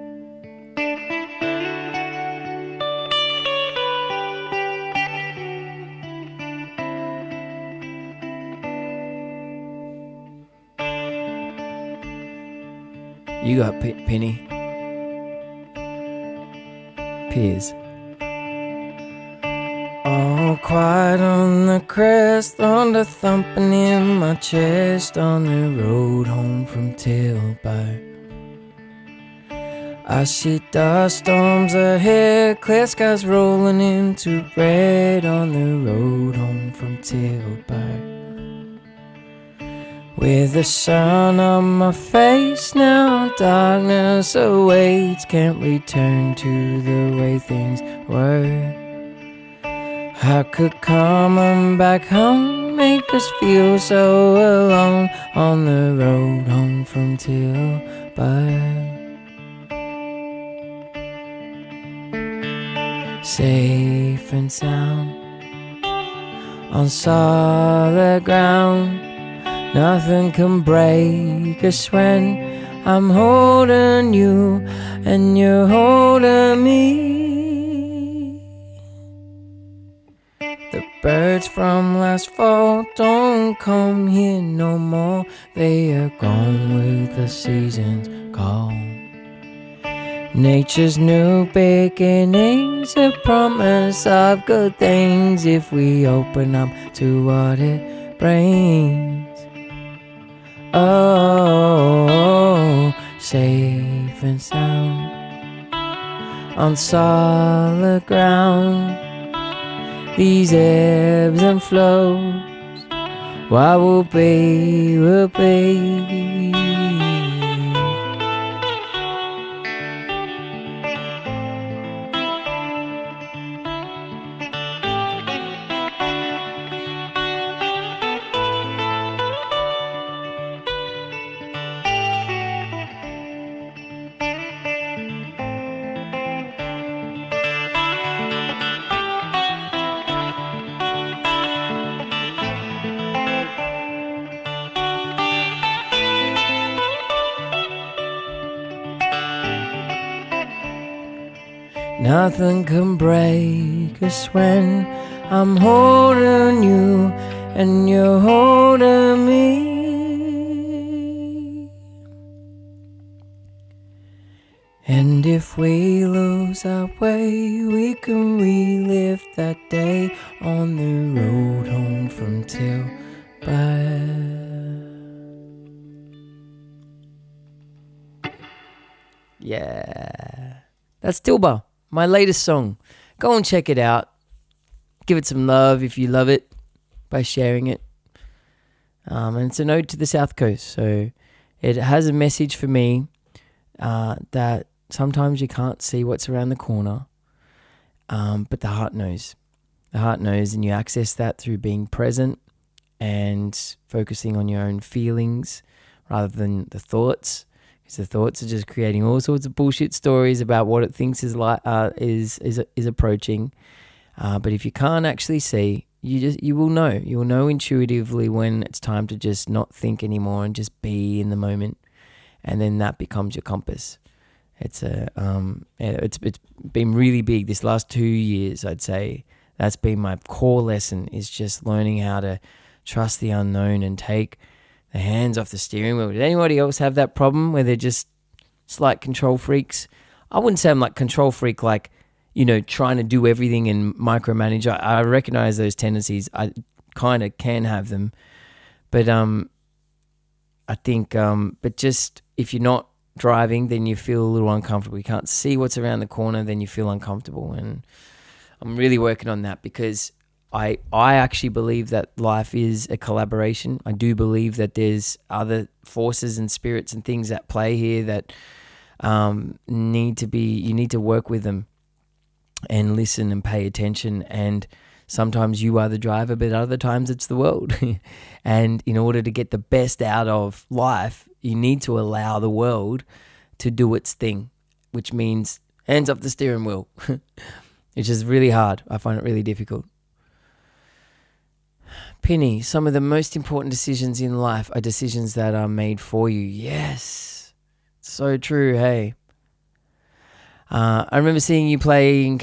You got Penny. Piers. All quiet on the crest, thunder thumping in my chest on the road home from Tilburg. I see dust storms ahead, clear skies rolling into red on the road home from Tilburg. With the sun on my face now, darkness awaits, can't return to the way things were. How could coming back home make us feel so alone on the road home from Tilburg? Safe and sound on solid ground, nothing can break us when I'm holding you and you're holding me. The birds from last fall don't come here no more, they are gone with the season's call. Nature's new beginnings, a promise of good things if we open up to what it brings. Oh, safe and sound on solid ground, these ebbs and flows, what will be, will be. Nothing can break us when I'm holding you and you're holding me. And if we lose our way, we can relive that day on the road home from Tilburg. Yeah, that's Tilba. My latest song. Go and check it out. give it some love if you love it by sharing it. And it's an ode to the South Coast. So it has a message for me that sometimes you can't see what's around the corner, but the heart knows. The heart knows, and you access that through being present and focusing on your own feelings rather than the thoughts. Because the thoughts are just creating all sorts of bullshit stories about what it thinks is approaching. But if you can't actually see, you will know. You will know intuitively when it's time to just not think anymore and just be in the moment, and then that becomes your compass. It's been really big this last 2 years. I'd say that's been my core lesson, is just learning how to trust the unknown and take the hands off the steering wheel. Did anybody else have that problem where they're just slight control freaks? I wouldn't say I'm like control freak, like, trying to do everything and micromanage. I recognize those tendencies. I kind of can have them. But I think, but just if you're not driving, then you feel a little uncomfortable. You can't see what's around the corner, then you feel uncomfortable. And I'm really working on that, because I actually believe that life is a collaboration. I do believe that there's other forces and spirits and things at play here that you need to work with them and listen and pay attention. And sometimes you are the driver, but other times it's the world. And in order to get the best out of life, you need to allow the world to do its thing, which means hands off the steering wheel, which is really hard. I find it really difficult. Penny, some of the most important decisions in life are decisions that are made for you. Yes, so true, hey. I remember seeing you playing,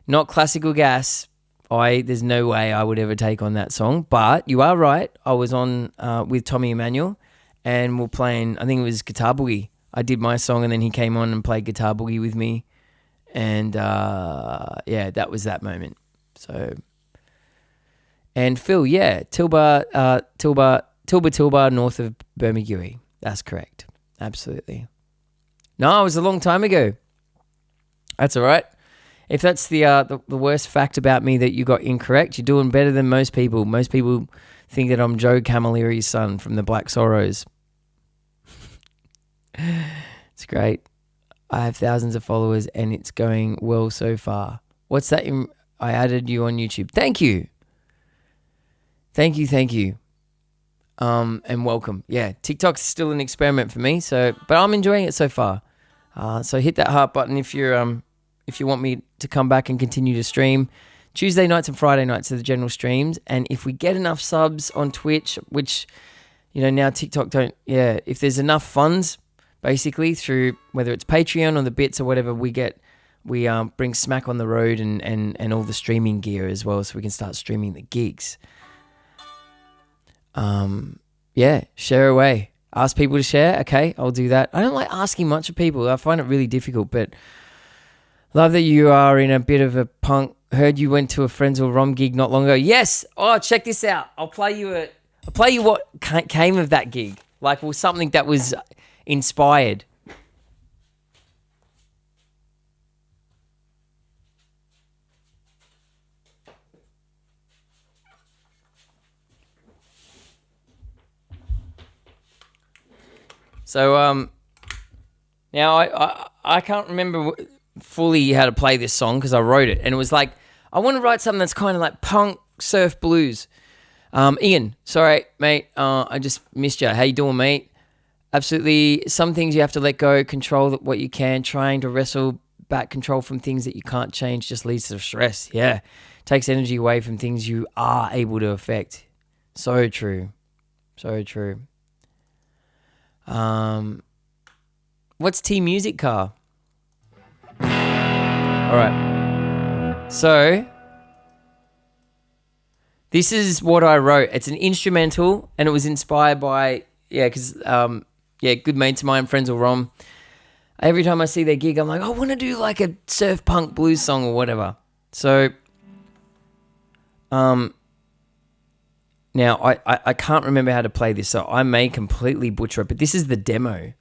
not Classical Gas. There's no way I would ever take on that song, but you are right. I was on with Tommy Emmanuel, and we're playing, I think it was Guitar Boogie. I did my song, and then he came on and played Guitar Boogie with me, and that was that moment. So, and Phil, Tilba, north of Bermagui. That's correct. Absolutely. No, it was a long time ago. That's all right. If that's the worst fact about me that you got incorrect, you're doing better than most people. Most people think that I'm Joe Camilleri's son from the Black Sorrows. It's great. I have thousands of followers and it's going well so far. What's that? I added you on YouTube. Thank you. Thank you. And welcome. Yeah, TikTok's still an experiment for me, but I'm enjoying it so far. So hit that heart button if you want me to come back and continue to stream. Tuesday nights and Friday nights are the general streams, and if we get enough subs on Twitch, which now TikTok don't. Yeah, if there's enough funds, basically through whether it's Patreon or the bits or whatever, we bring Smack on the road and all the streaming gear as well, so we can start streaming the gigs. Share away. Ask people to share. Okay, I'll do that. I don't like asking much of people. I find it really difficult, but love that you are in a bit of a punk. Heard you went to a Frenzal Rom gig not long ago. Yes. Oh, check this out. I'll play you what came of that gig. Something that was inspired. So now I can't remember fully how to play this song because I wrote it, and it was like I want to write something that's kind of like punk surf blues. Ian, sorry mate, I just missed you. How you doing, mate? Absolutely. Some things you have to let go, control what you can. Trying to wrestle back control from things that you can't change just leads to stress. Yeah, takes energy away from things you are able to affect. So true. What's T Music Car? All right. So this is what I wrote. It's an instrumental, and it was inspired by because good mates of mine, Frenzal Rom. Every time I see their gig, I'm like, I want to do like a surf punk blues song or whatever. So, now, I can't remember how to play this, so I may completely butcher it, but this is the demo.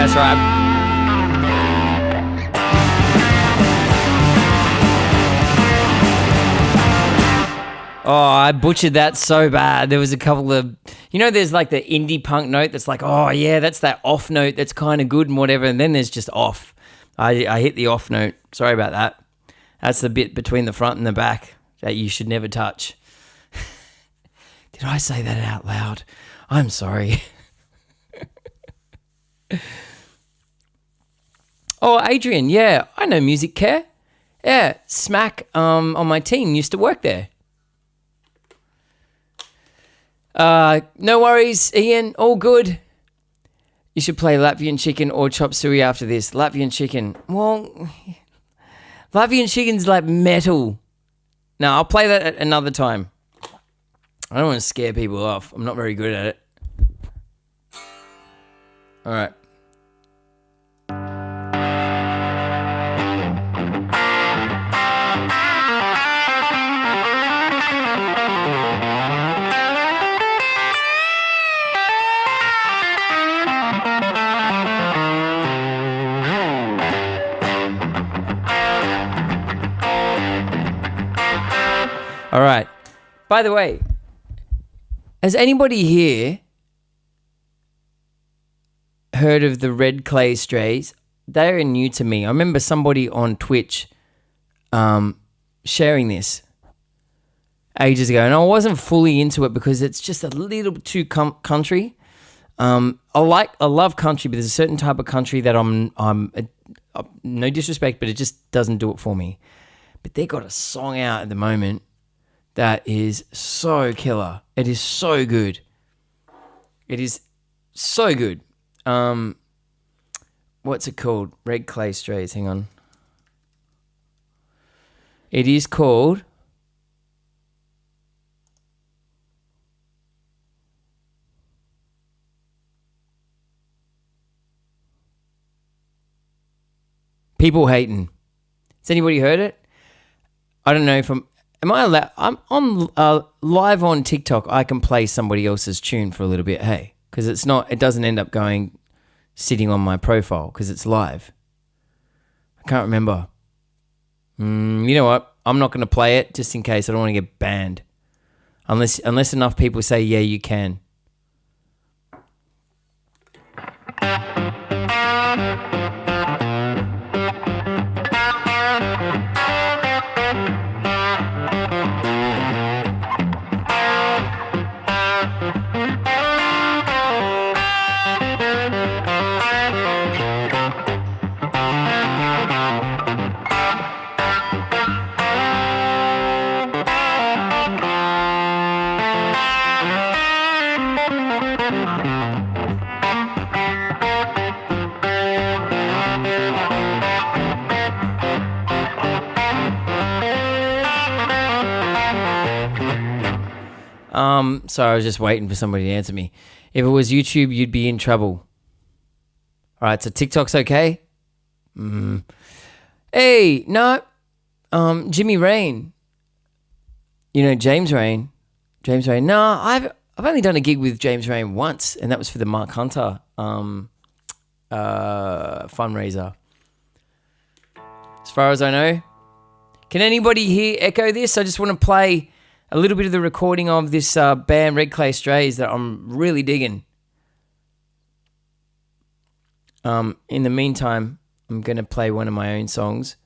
That's right. Oh, I butchered that so bad. There was a couple of, there's like the indie punk note that's like, oh yeah, that's that off note that's kind of good and whatever. And then there's just off. I hit the off note. Sorry about that. That's the bit between the front and the back that you should never touch. Did I say that out loud? I'm sorry. Oh, Adrian, yeah, I know Music Care. Yeah, Smack on my team used to work there. No worries, Ian. All good. You should play Latvian chicken or chop suey after this. Latvian chicken. Well, Latvian chicken's like metal. No, I'll play that at another time. I don't want to scare people off. I'm not very good at it. All right. All right. By the way, has anybody here heard of the Red Clay Strays? They're new to me. I remember somebody on Twitch sharing this ages ago, and I wasn't fully into it because it's just a little bit too country. I love country, but there's a certain type of country that I'm no disrespect, but it just doesn't do it for me. But they got a song out at the moment that is so killer. It is so good. It is so good. What's it called? Red Clay Strays. Hang on. It is called People Hatin'. Has anybody heard it? I don't know if am I allowed? I'm on live on TikTok. I can play somebody else's tune for a little bit. Hey, because it doesn't end up sitting on my profile because it's live. I can't remember. You know what? I'm not going to play it just in case. I don't want to get banned. Unless enough people say, yeah, you can. Sorry, I was just waiting for somebody to answer me. If it was YouTube, you'd be in trouble. All right, so TikTok's okay? Hey, no. Jimmy Rain. You know James Rain? James Rain. No, I've only done a gig with James Rain once, and that was for the Mark Hunter fundraiser. As far as I know. Can anybody here echo this? I just want to play a little bit of the recording of this band Red Clay Strays that I'm really digging. In the meantime, I'm going to play one of my own songs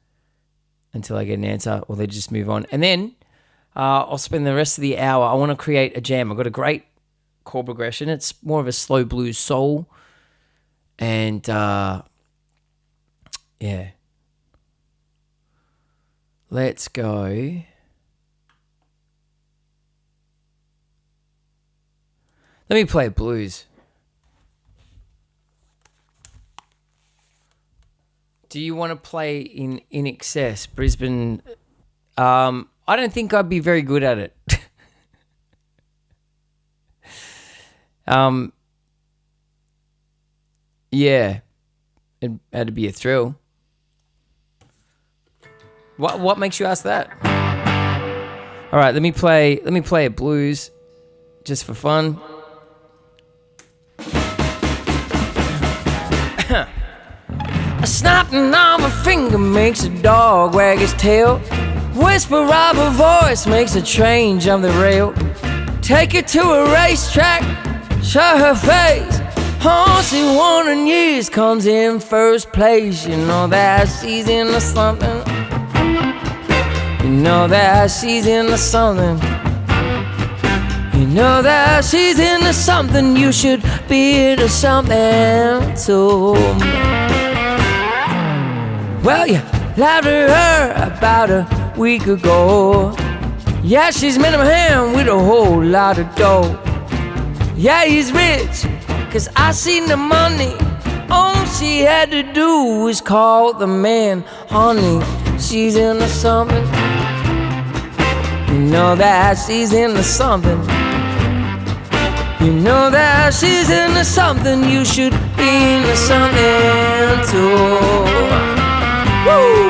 until I get an answer, or they just move on. And then I'll spend the rest of the hour. I want to create a jam. I've got a great chord progression. It's more of a slow blues soul. And yeah. Let's go. Let me play blues. Do you want to play in excess, Brisbane? I don't think I'd be very good at it. Yeah, it'd be a thrill. What makes you ask that? All right, let me play a blues, just for fun. A snapping of a finger makes a dog wag his tail. Whisper of a voice makes a train jump the rail. Take her to a racetrack, show her face. Horsey won in years, comes in first place. You know that she's into something. You know that she's into something. You know that she's into something. You should be into something too. Well, you lied to her about a week ago. Yeah, she's met him a hand with a whole lot of dough. Yeah, he's rich, 'cause I seen the money. All she had to do was call the man honey. She's into something. You know that she's into something. You know that she's into something. You should be into something too. Woo!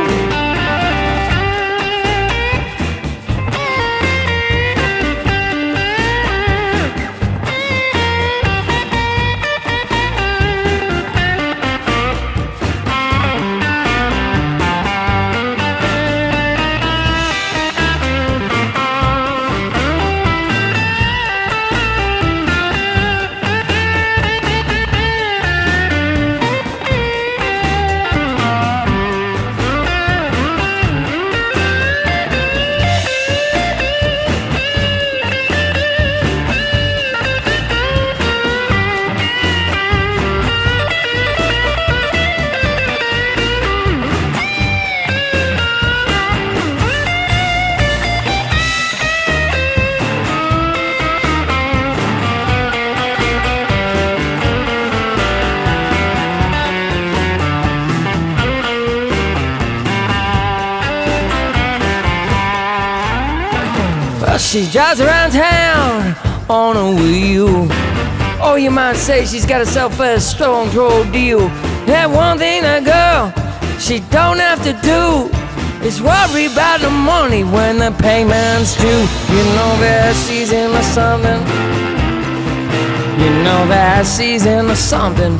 She drives around town on a wheel. Or you might say she's got herself a strong throw deal. That one thing that girl she don't have to do is worry about the money when the payment's due. You know that she's into something. You know that she's into something.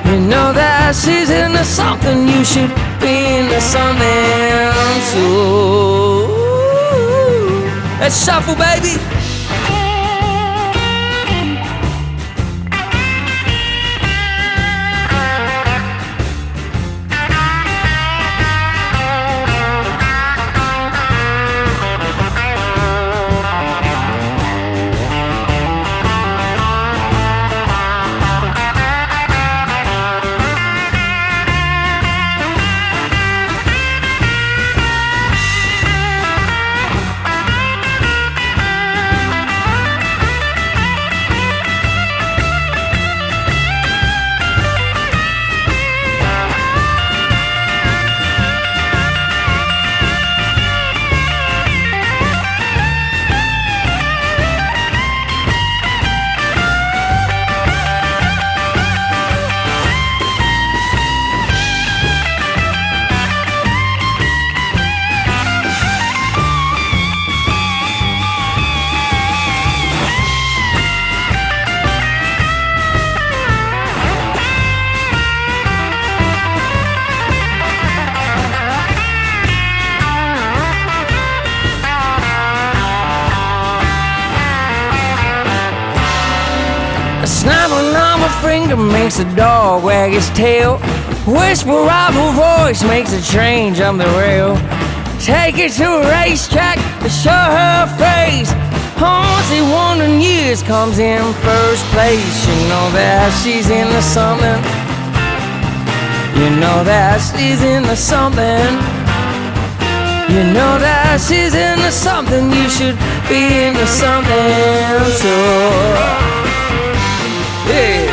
You know that she's into something. You should be into something too. Let's shuffle, baby. Snapping of a finger makes a dog wag his tail. Whisper of a voice makes a train jump the rail. Take her to a racetrack to show her face. Horsey won in years, comes in first place. You know that she's into something. You know that she's into something. You know that she's into something. You should be into something too. Yeah.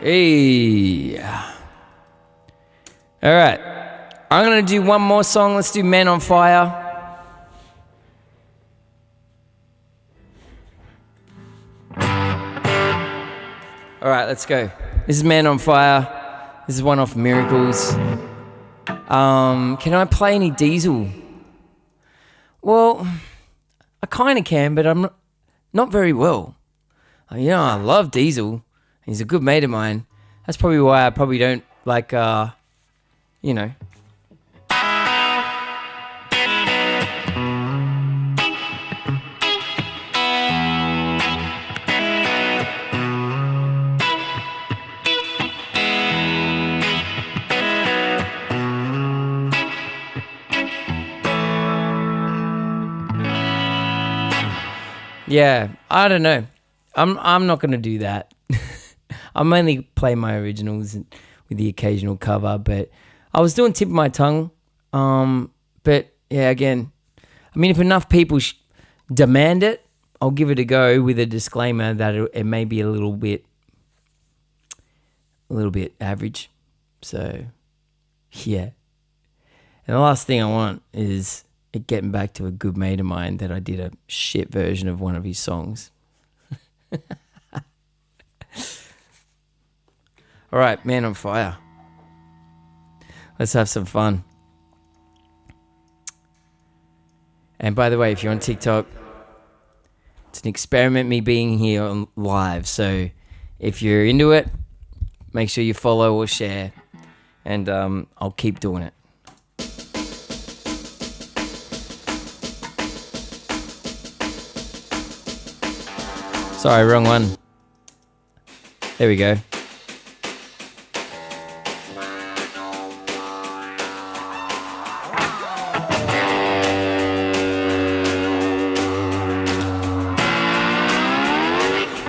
Hey. All right. I'm going to do one more song. Let's do Men on Fire. All right, let's go. This is Men on Fire. This is one off Miracles. Can I play any Diesel? Well, I kind of can, but I'm not very well. I love Diesel. He's a good mate of mine. That's probably why I probably don't like, you know. Yeah, I don't know. I'm not gonna do that. I'm only play my originals with the occasional cover, but I was doing Tip of My Tongue. But yeah, again, I mean, if enough people demand it, I'll give it a go with a disclaimer that it may be a little bit average. So yeah. And the last thing I want is it getting back to a good mate of mine that I did a shit version of one of his songs. All right, Man on Fire. Let's have some fun. And by the way, if you're on TikTok, it's an experiment me being here on live. So if you're into it, make sure you follow or share. And I'll keep doing it. Sorry, wrong one. There we go.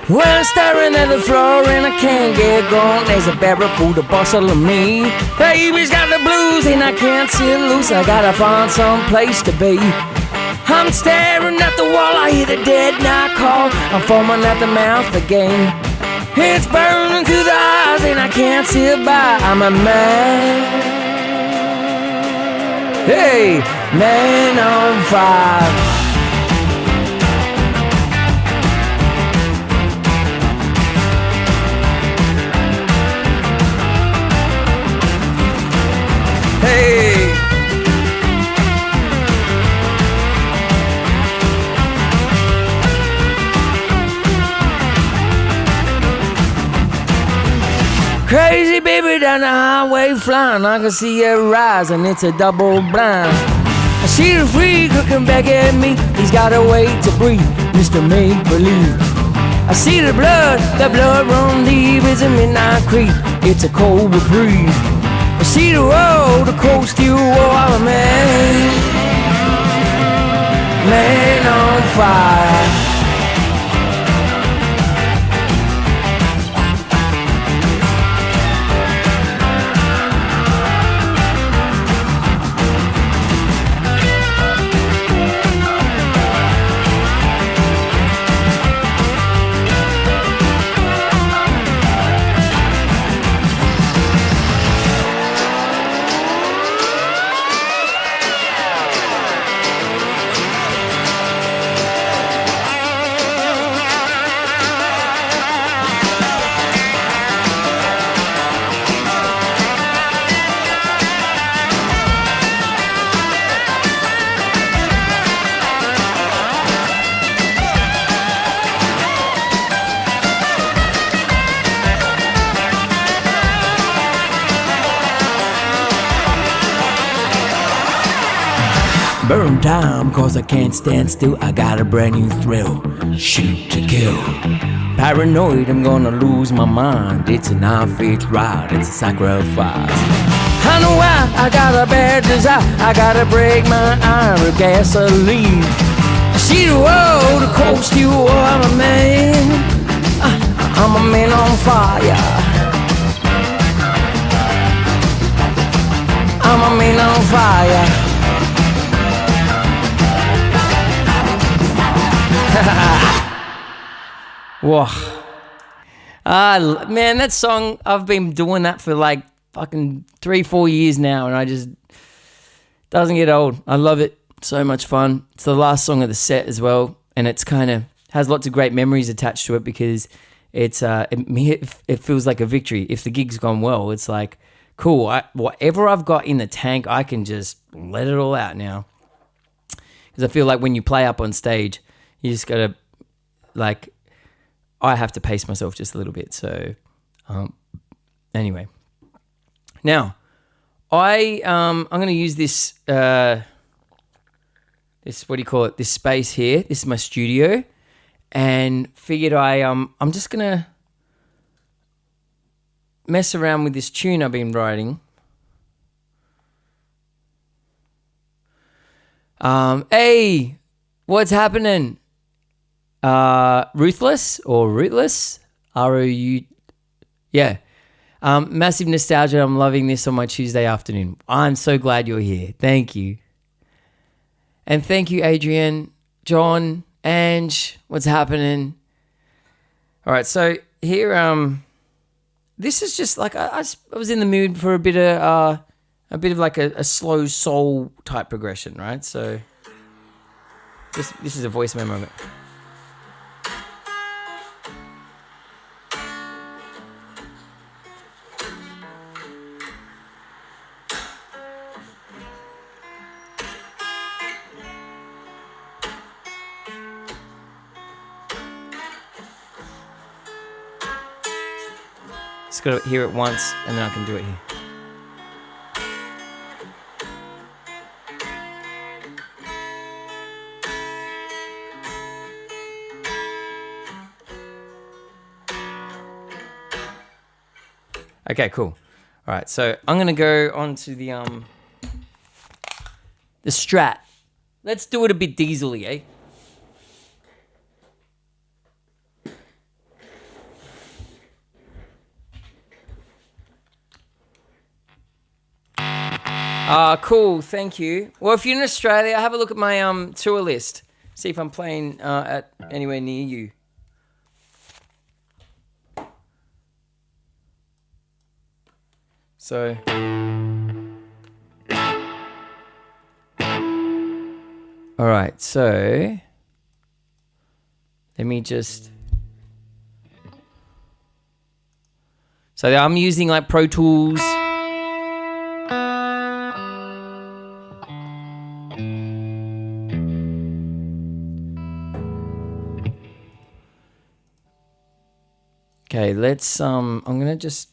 Well, I'm staring at the floor and I can't get going. There's a barracuda bustling me. Baby's got the blues and I can't sit loose. I gotta find some place to be. I'm staring at the wall, I hear the dead night call. I'm foaming at the mouth again. It's burning through the eyes and I can't sit by. I'm a man. Hey, man on fire. Hey. Crazy baby down the highway flying. I can see her rise and it's a double blind. I see the freak looking back at me. He's got a way to breathe, Mr. Make Believe. I see the blood run deep. It's a midnight creep, it's a cold reprieve. I see the road, the cold steel wall. I'm a man on fire. Burn time, cause I can't stand still. I got a brand new thrill. Shoot to kill. Paranoid, I'm gonna lose my mind. It's an unfit ride, it's a sacrifice. I know why, I got a bad desire. I gotta break my iron with gasoline. See the world, the cold steel war. I'm a man. I'm a man on fire. I'm a man on fire. Whoa. Man, that song, I've been doing that for like fucking 3-4 years now, and I just doesn't get old. I love it. So much fun. It's the last song of the set as well, and it's kind of has lots of great memories attached to it because it's it feels like a victory. If the gig's gone well, it's like cool. Whatever I've got in the tank, I can just let it all out now. Because I feel like when you play up on stage, you just gotta like I have to pace myself just a little bit. So anyway, now I'm going to use this this, what do you call it? This space here. This is my studio, and figured I'm just going to mess around with this tune I've been writing. Hey, what's happening? Ruthless or Rootless? R-O-U. Yeah. Massive nostalgia. I'm loving this on my Tuesday afternoon. I'm so glad you're here. Thank you. And thank you, Adrian, John, Ange. What's happening? All right. So here, this is just like, I was in the mood for a bit of like a slow soul type progression, right? So this is a voice memo of it. Just got to hear it once, and then I can do it here. Okay, cool. All right, so I'm gonna go on to the Strat. Let's do it a bit diesely, eh? Cool, thank you. Well, if you're in Australia, have a look at my tour list. See if I'm playing at anywhere near you. So, all right, so let me just, so I'm using like Pro Tools. Okay, let's, I'm gonna just,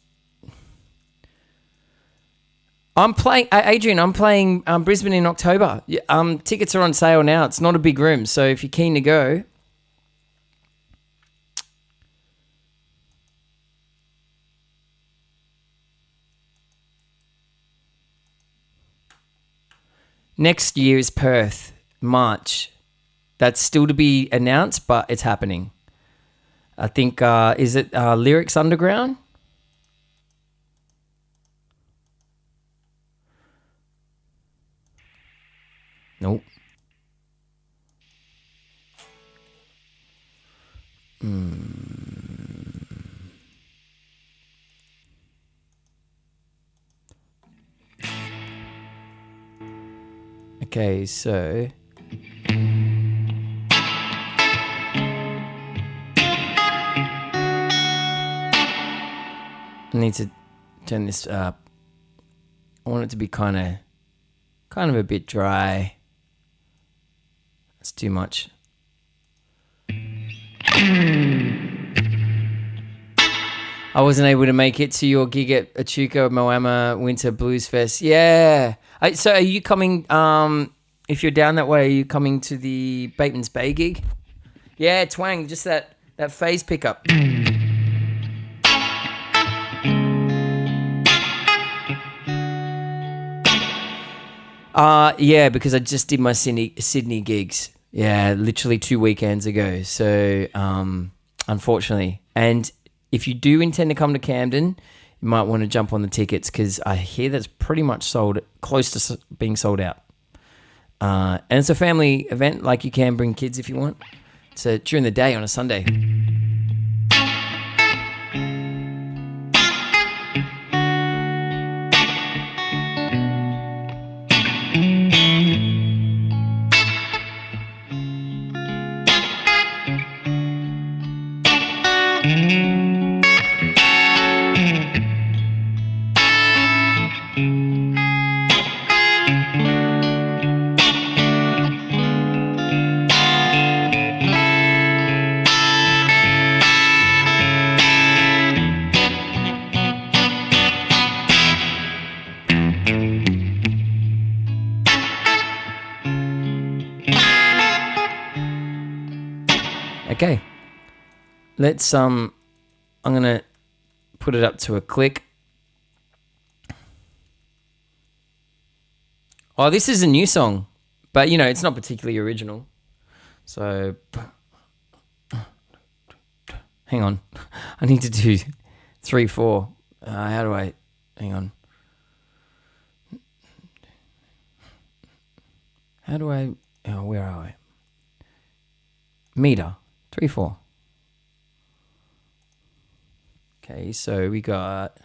I'm playing, Adrian, I'm playing Brisbane in October. Tickets are on sale now. It's not a big room, so if you're keen to go. Next year is Perth, March. That's still to be announced, but it's happening. I think, is it Lyrics Underground? Nope. Okay, so I need to turn this up. I want it to be kind of a bit dry. That's too much. I wasn't able to make it to your gig at Echuca Moama Winter Blues Fest. Yeah. So are you coming, if you're down that way, are you coming to the Bateman's Bay gig? Yeah, twang, just that phase pickup. Yeah, because I just did my Sydney gigs. Yeah, literally 2 weekends ago. So, unfortunately. And if you do intend to come to Camden, you might want to jump on the tickets because I hear that's pretty much sold, close to being sold out. And it's a family event, like you can bring kids if you want. So during the day on a Sunday. Okay. Let's I'm gonna put it up to a click. Oh, this is a new song, but you know, it's not particularly original. So hang on. I need to do 3, 4. How do I hang on? How do I where are I? Meter. 3, 4. Okay, so we got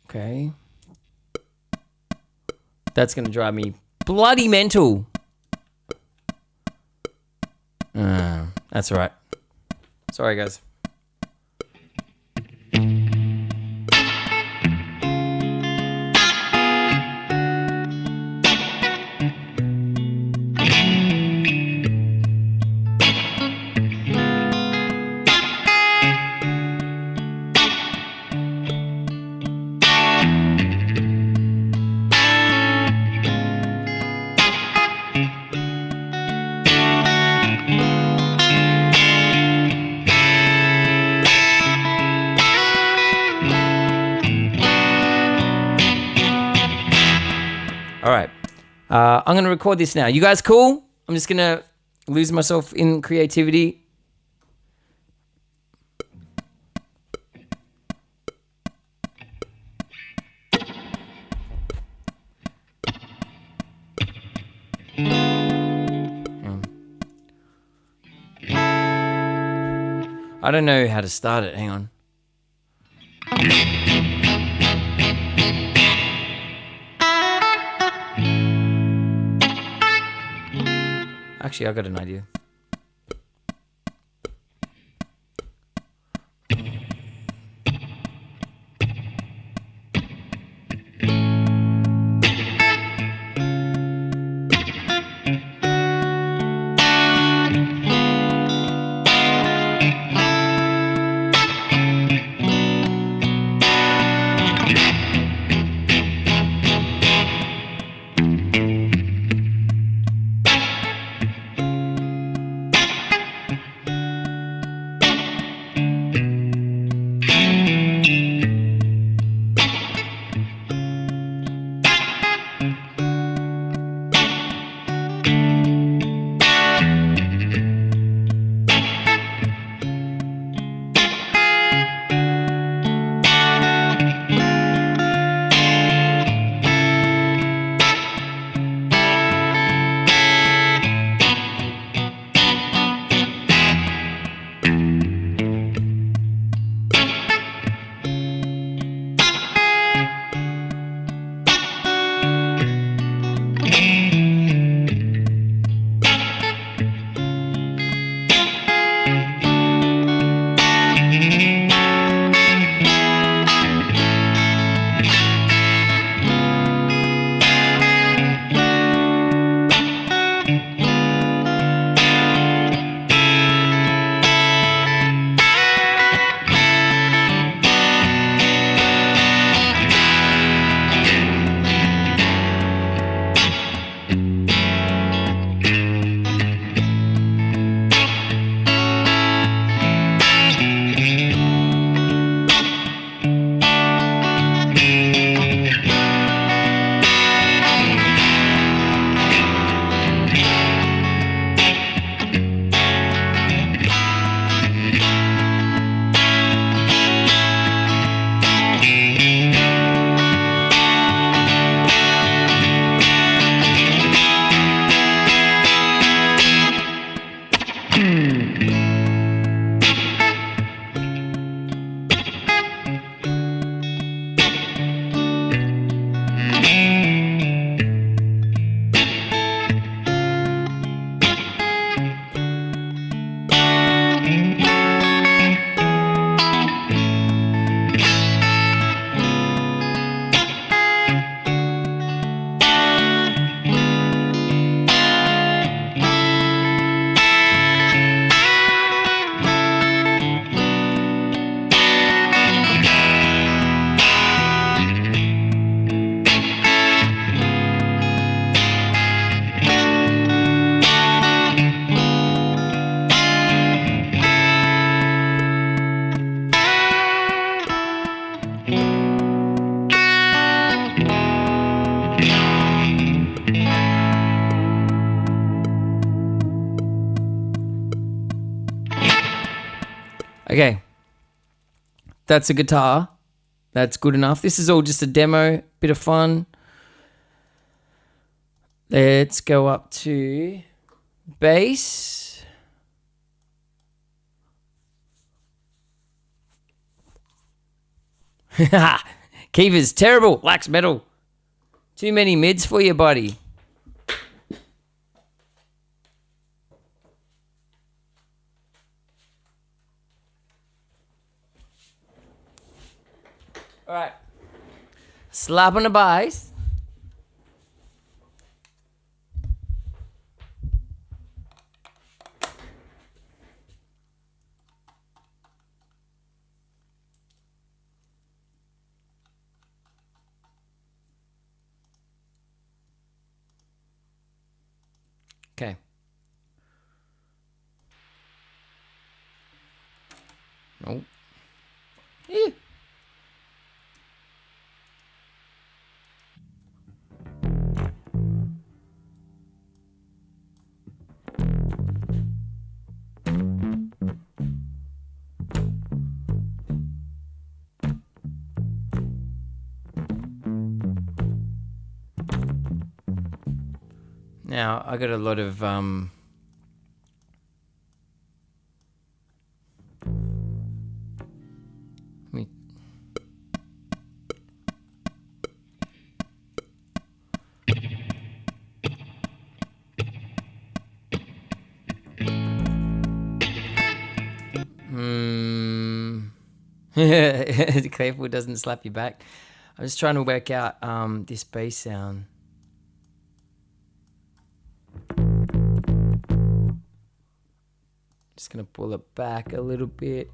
okay. That's going to drive me bloody mental. That's all right. Sorry, guys. All right. I'm going to record this now. You guys cool? I'm just going to lose myself in creativity. I don't know how to start it. Hang on. Actually, I got an idea. Okay. That's a guitar. That's good enough. This is all just a demo, bit of fun. Let's go up to bass. Kiva's terrible. Lacks metal. Too many mids for you, buddy. All right. Slap on the bass. Okay. Nope. Yeah. Now, I got a lot of me Careful it doesn't slap you back. I'm just trying to work out this bass sound. Just gonna pull it back a little bit.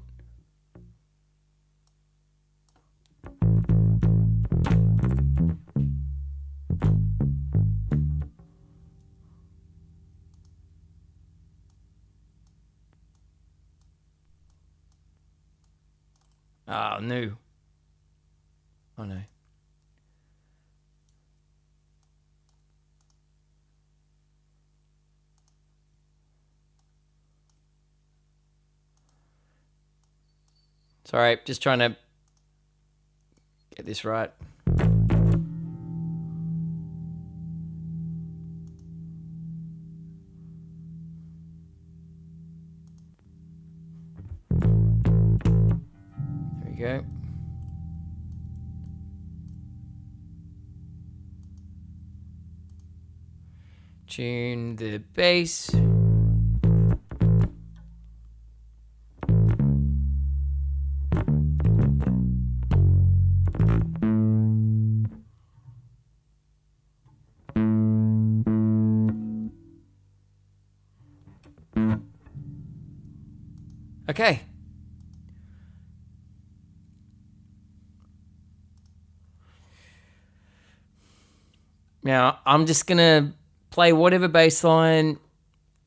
Oh, no. Oh, no. Sorry, just trying to get this right. There we go. Tune the bass. Okay. Now, I'm just going to play whatever bass line.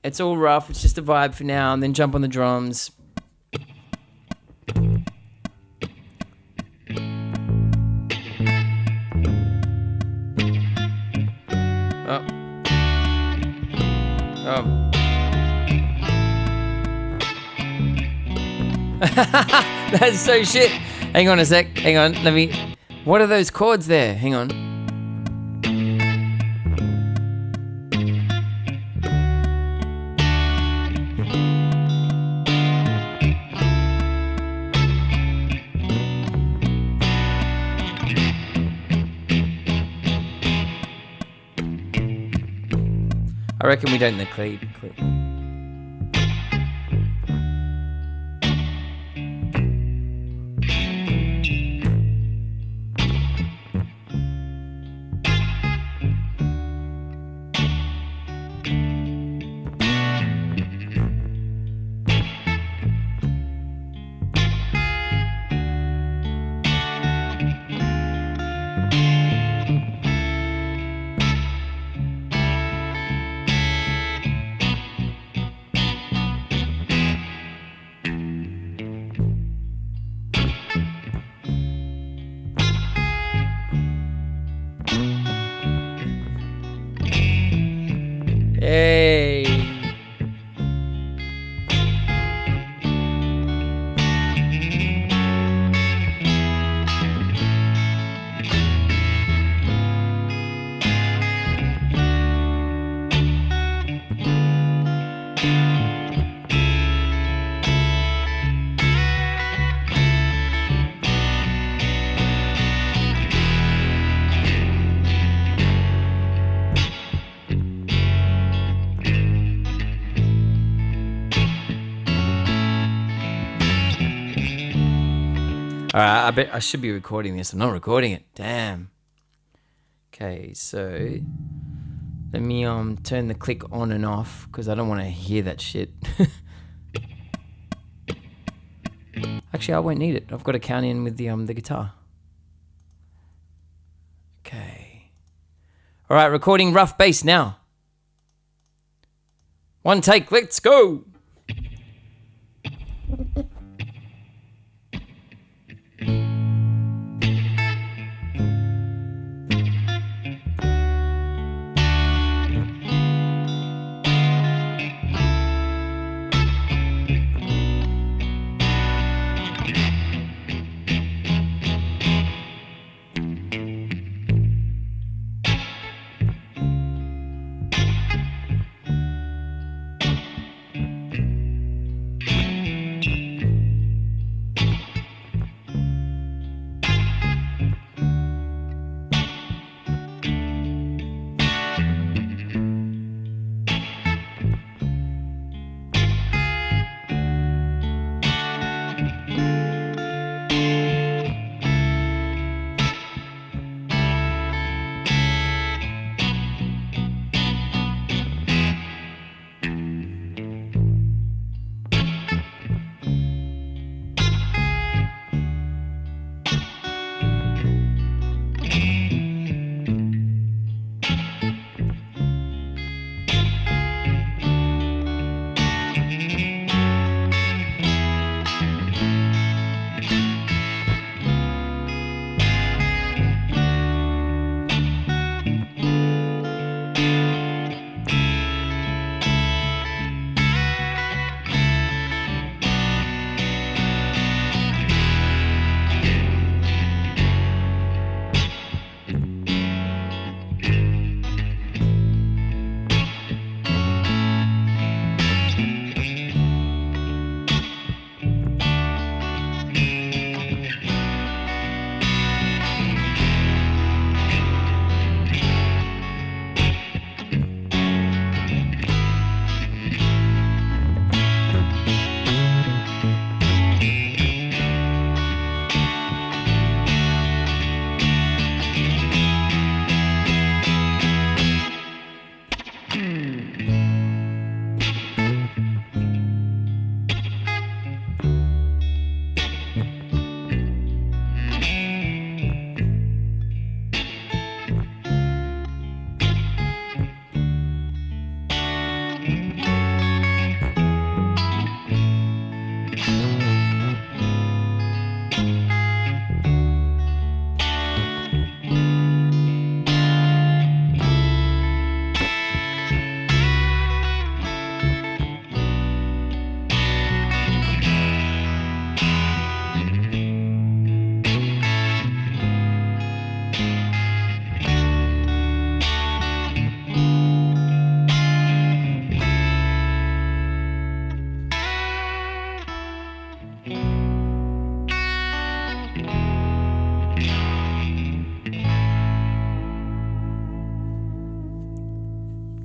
It's all rough. It's just a vibe for now. And then jump on the drums. Oh. Oh. That's so shit. Hang on a sec. Hang on. Let me... What are those chords there? Hang on. I reckon we don't need the clip. Hey. All right, I bet I should be recording this. I'm not recording it. Damn. Okay, so let me turn the click on and off because I don't want to hear that shit. Actually, I won't need it. I've got to count in with the guitar. Okay. All right, recording rough bass now. One take, let's go.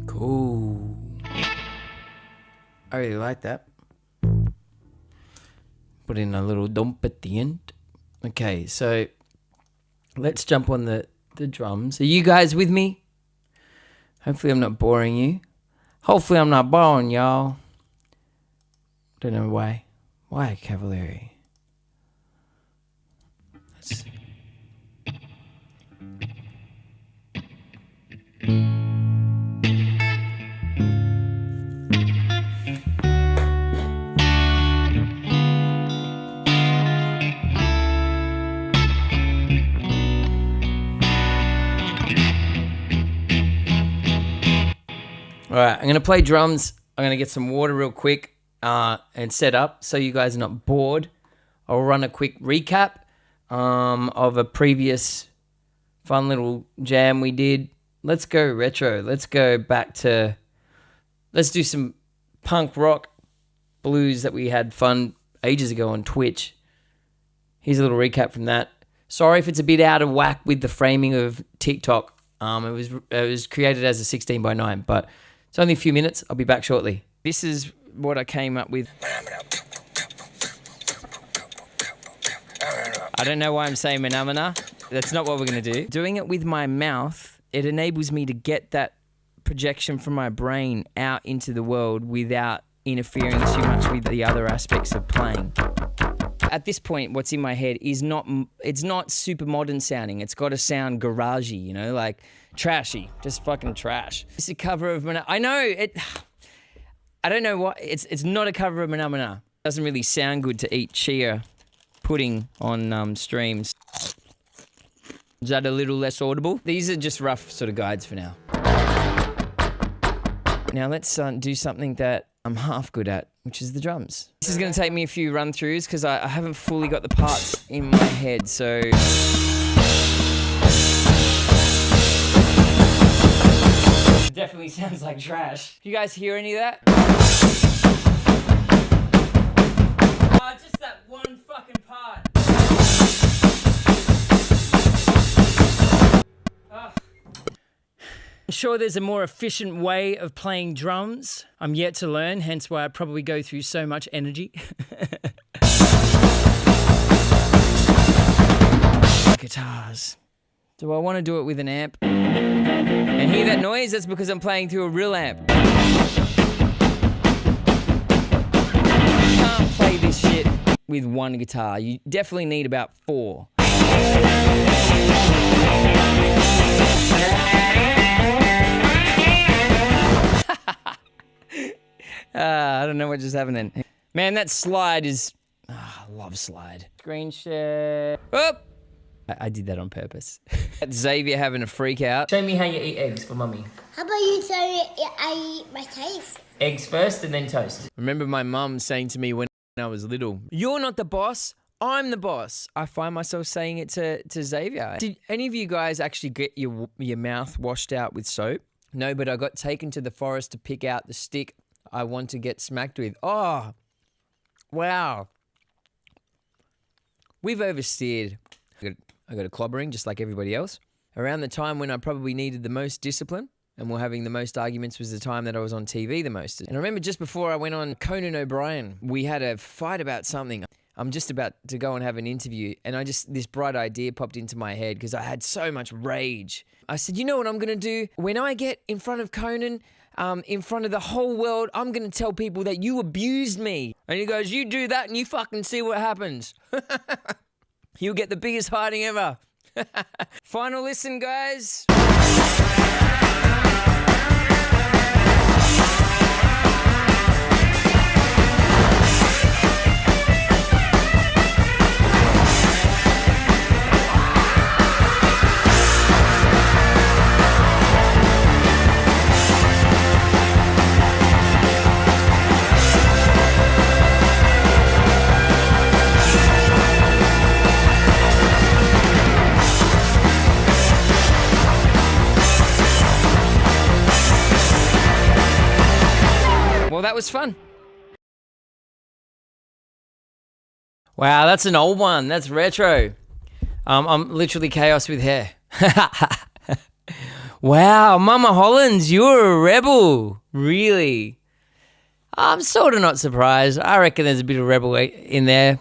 Cool. I really like that. Put in a little dump at the end. Okay, so let's jump on the drums. Are you guys with me? Hopefully I'm not boring you. Hopefully I'm not boring y'all. Don't know why. Why Cavalieri? Let's... All right, I'm going to play drums. I'm going to get some water real quick and set up so you guys are not bored. I'll run a quick recap of a previous fun little jam we did. Let's go retro. Let's go back to... Let's do some punk rock blues that we had fun ages ago on Twitch. Here's a little recap from that. Sorry if it's a bit out of whack with the framing of TikTok. It was created as a 16:9, but... It's only a few minutes. I'll be back shortly. This is what I came up with. I don't know why I'm saying phenomena. That's not what we're going to do. Doing it with my mouth, it enables me to get that projection from my brain out into the world without interfering too much with the other aspects of playing. At this point, what's in my head is it's not super modern sounding. It's got to sound garagey, you know, like trashy, just fucking trash. It's a cover of I know it. I don't know what it's not a cover of Phenomena. It doesn't really sound good to eat chia pudding on streams. Is that a little less audible? These are just rough sort of guides for now. Now let's do something that I'm half good at, which is the drums. This is going to take me a few run-throughs because I haven't fully got the parts in my head, so... It definitely sounds like trash. You guys hear any of that? Just that one fucking part. I'm sure there's a more efficient way of playing drums. I'm yet to learn, hence why I probably go through so much energy. Guitars. Do I want to do it with an amp? And hear that noise? That's because I'm playing through a real amp. You can't play this shit with one guitar. You definitely need about 4. I don't know what just happened then. Man, that slide is... I love slide. Screen share. Oh! I did that on purpose. Xavier having a freak out. Show me how you eat eggs for mummy. How about you show me I eat my toast? Eggs first and then toast. Remember my mum saying to me when I was little, "You're not the boss, I'm the boss." I find myself saying it to Xavier. Did any of you guys actually get your mouth washed out with soap? No, but I got taken to the forest to pick out the stick I want to get smacked with. Oh, wow. We've oversteered. I got a clobbering just like everybody else. Around the time when I probably needed the most discipline and were having the most arguments was the time that I was on TV the most. And I remember just before I went on Conan O'Brien, we had a fight about something. I'm just about to go and have an interview, and this bright idea popped into my head because I had so much rage. I said, you know what I'm going to do? When I get in front of Conan, in front of the whole world, I'm going to tell people that you abused me. And he goes, you do that and you fucking see what happens. You'll get the biggest hiding ever. Final listen, guys. Well, that was fun. Wow, that's an old one. That's retro. I'm literally chaos with hair. Wow, Mama Hollins, you're a rebel. Really? I'm sort of not surprised. I reckon there's a bit of rebel in there.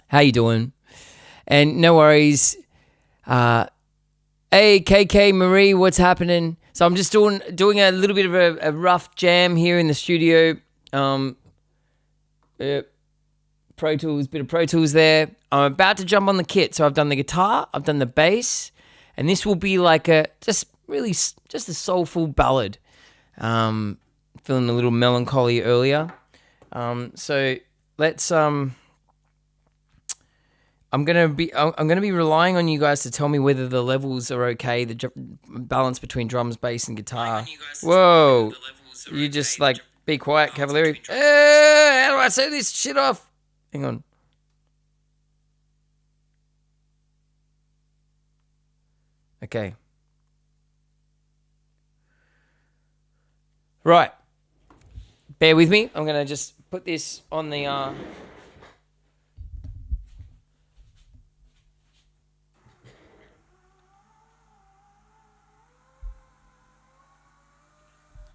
How you doing? And no worries. Hey, KK Marie, what's happening? So I'm just doing a little bit of a rough jam here in the studio. Pro Tools, bit of Pro Tools there. I'm about to jump on the kit. So I've done the guitar, I've done the bass, and this will be like just a soulful ballad. Feeling a little melancholy earlier. So let's I'm gonna be relying on you guys to tell me whether the levels are okay, the balance between drums, bass, and guitar. Whoa! You just like be quiet, Cavalieri. How do I say this shit off? Hang on. Okay. Right. Bear with me. I'm gonna just put this on the.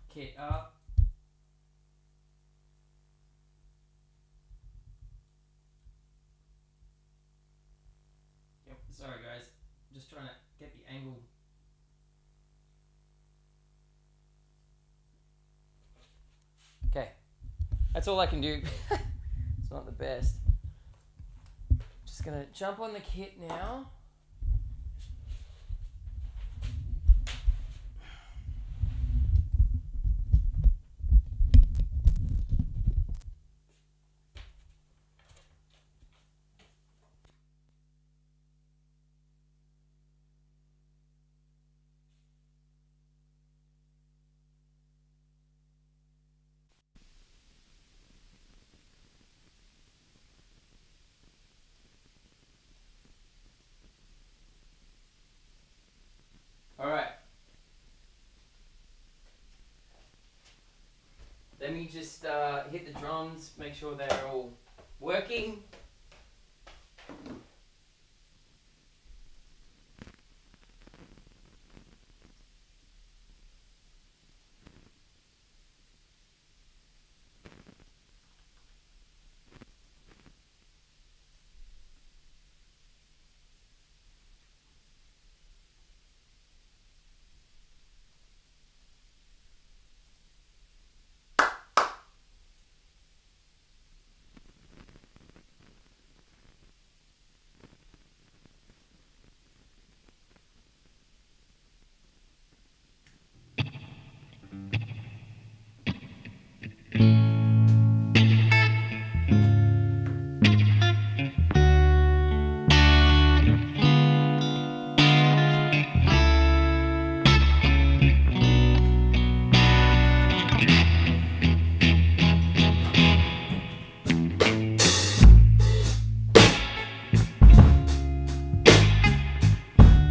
Kit up. Okay. That's all I can do. It's not the best. Just gonna jump on the kit now. All right. Let me just hit the drums, make sure they're all working.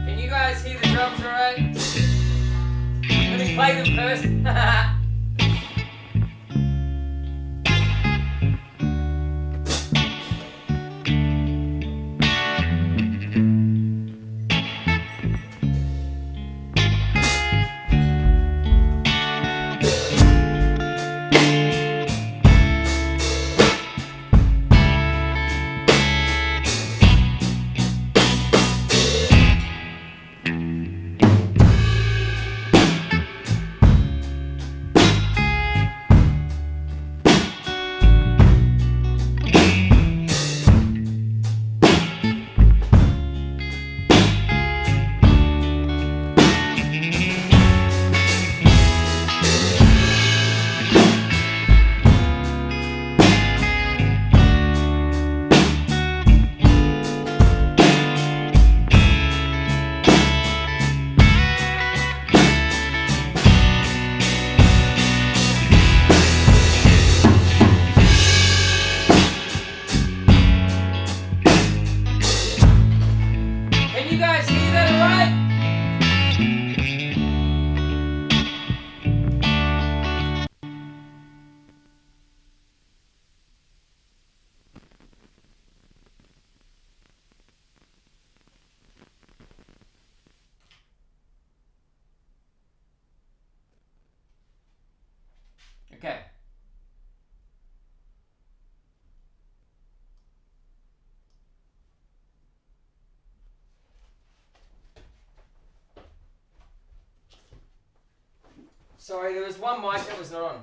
Can you guys hear the drums all right? Let me play them first. Can you guys hear that all right? Okay. Sorry, there was one mic that was not on.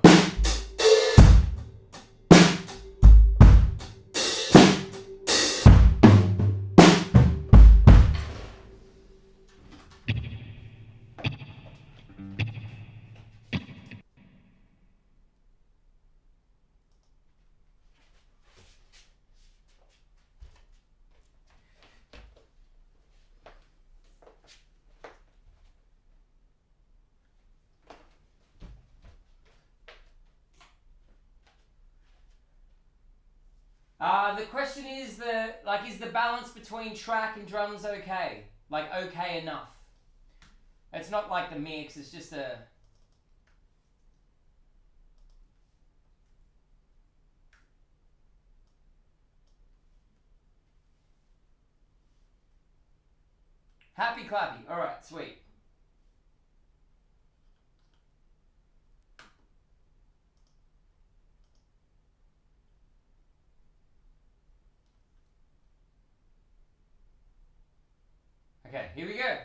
The question is is the balance between track and drums okay? Like okay enough? It's not like the mix, it's just a... Happy clappy. Alright, sweet. Okay, here we go.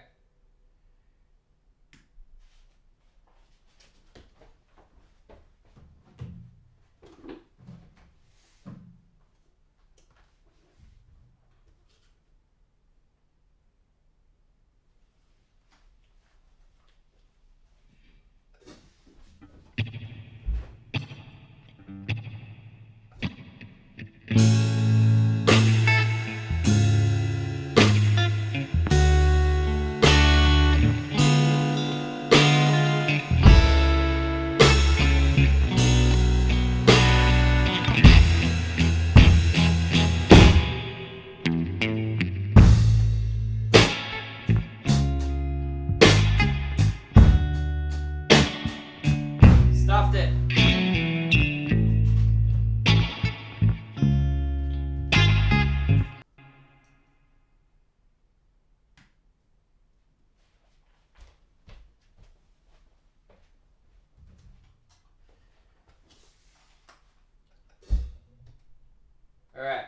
Stuffed it. All right.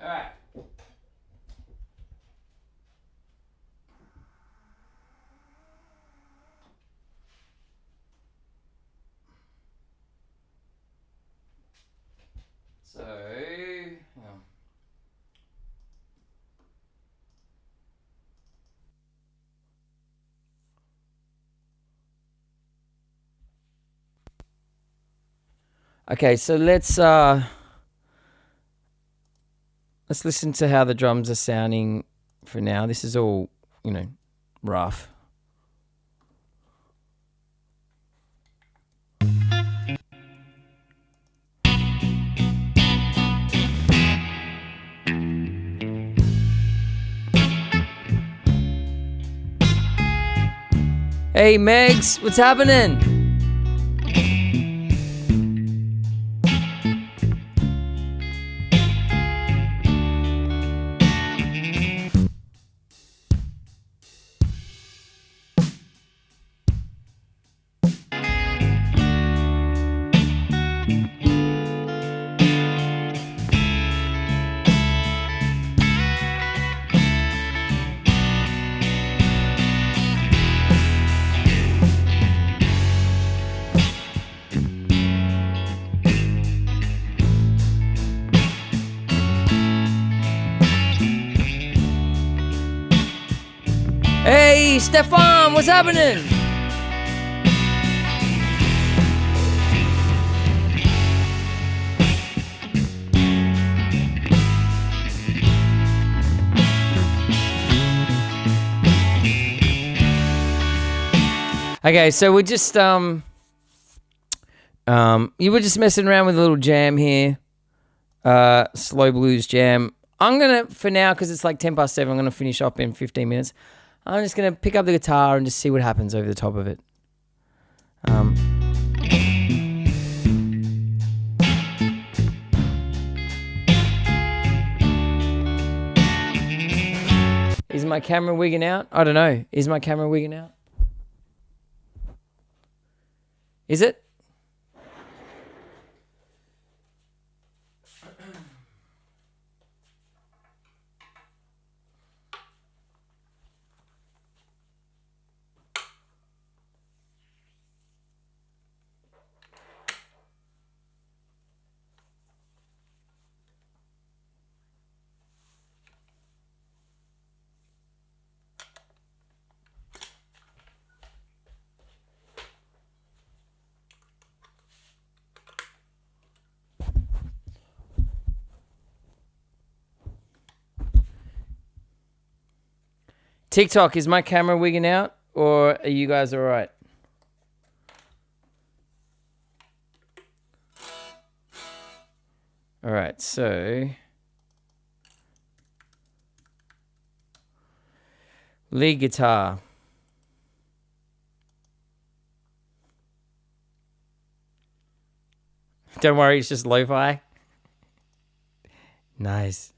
All right. So, hang on. Okay, so let's listen to how the drums are sounding for now. This is all, rough. Hey Megs, what's happening? Stefan, what's happening? Okay, so we're just you were just messing around with a little jam here, slow blues jam. I'm gonna, for now, because it's like 7:10, I'm gonna finish up in 15 minutes. I'm just gonna pick up the guitar and just see what happens over the top of it. Is my camera wigging out? I don't know. Is my camera wigging out? Is it? TikTok, is my camera wigging out or are you guys all right? All right, so lead guitar. Don't worry, it's just lo-fi. Nice.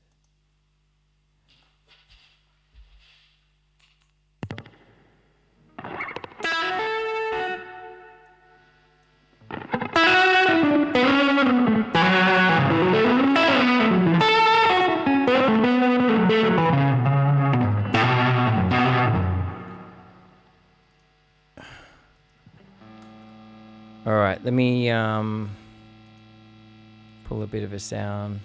All right, let me pull a bit of a sound.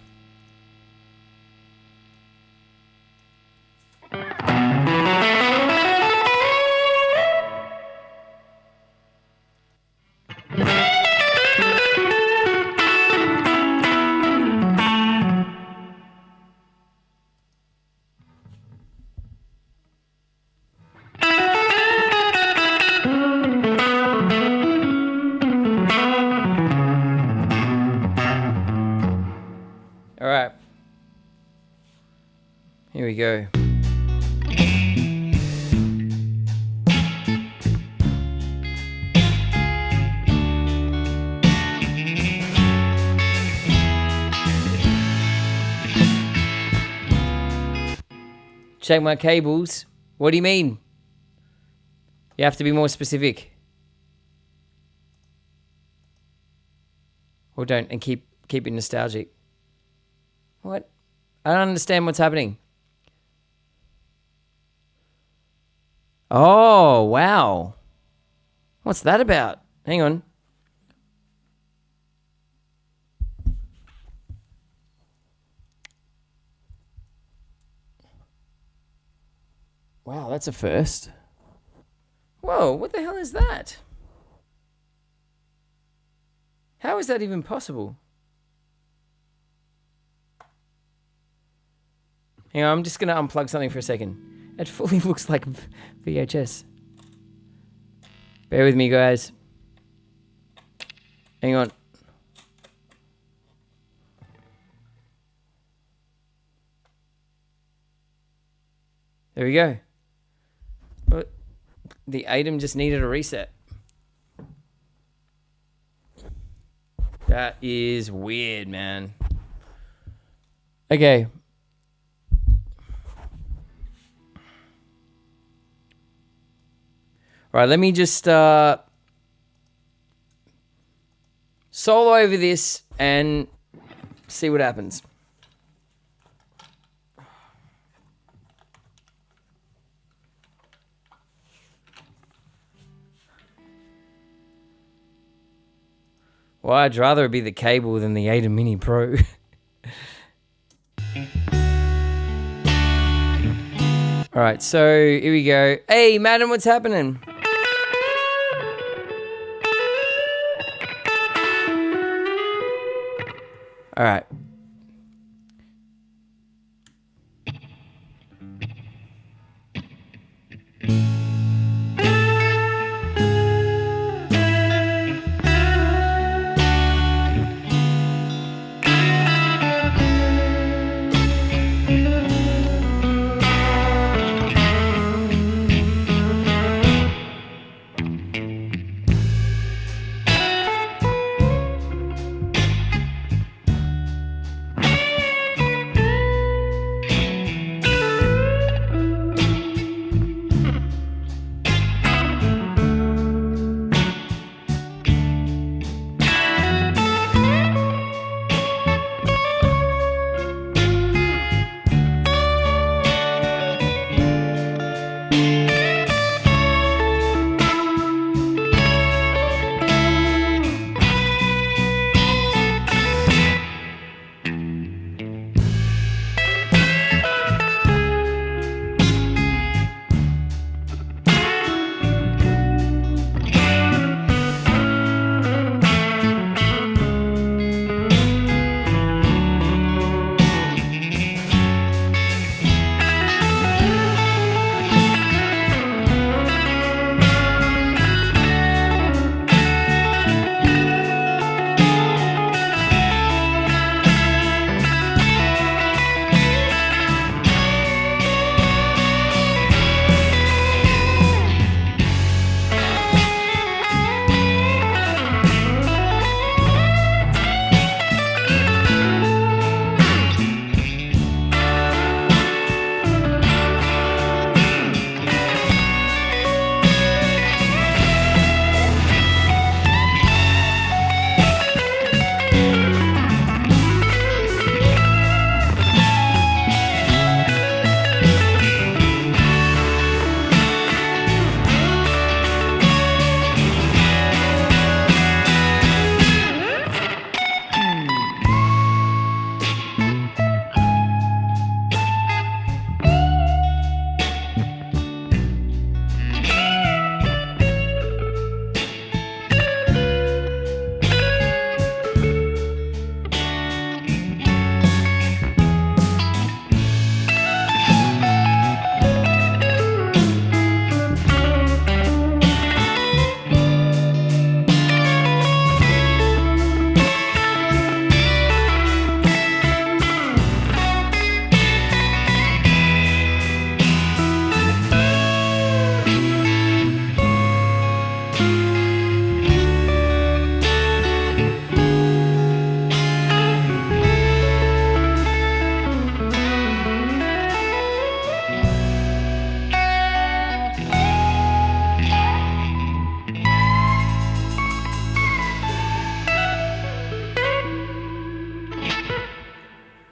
All right. Here we go. Check my cables. What do you mean? You have to be more specific. Or don't, and keep it nostalgic. What? I don't understand what's happening. Oh, wow. What's that about? Hang on. Wow, that's a first. Whoa, what the hell is that? How is that even possible? Hang on, I'm just going to unplug something for a second. It fully looks like VHS. Bear with me, guys. Hang on. There we go. But the item just needed a reset. That is weird, man. Okay. All right, let me just solo over this and see what happens. Well, I'd rather it be the cable than the Ada Mini Pro. All All right, so here we go. Hey, madam, what's happening? All right.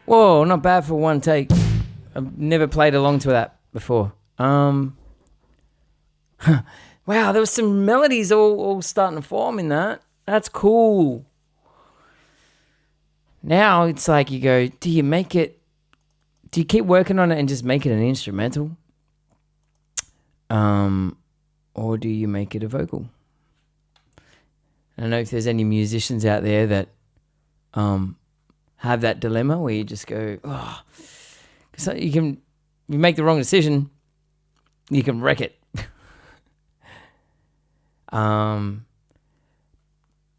Whoa, not bad for one take. I've never played along to that before. Wow, there was some melodies all starting to form in that. That's cool. Now it's like you go, do you keep working on it and just make it an instrumental? Or do you make it a vocal? I don't know if there's any musicians out there that have that dilemma where you just go, oh, because you make the wrong decision, you can wreck it.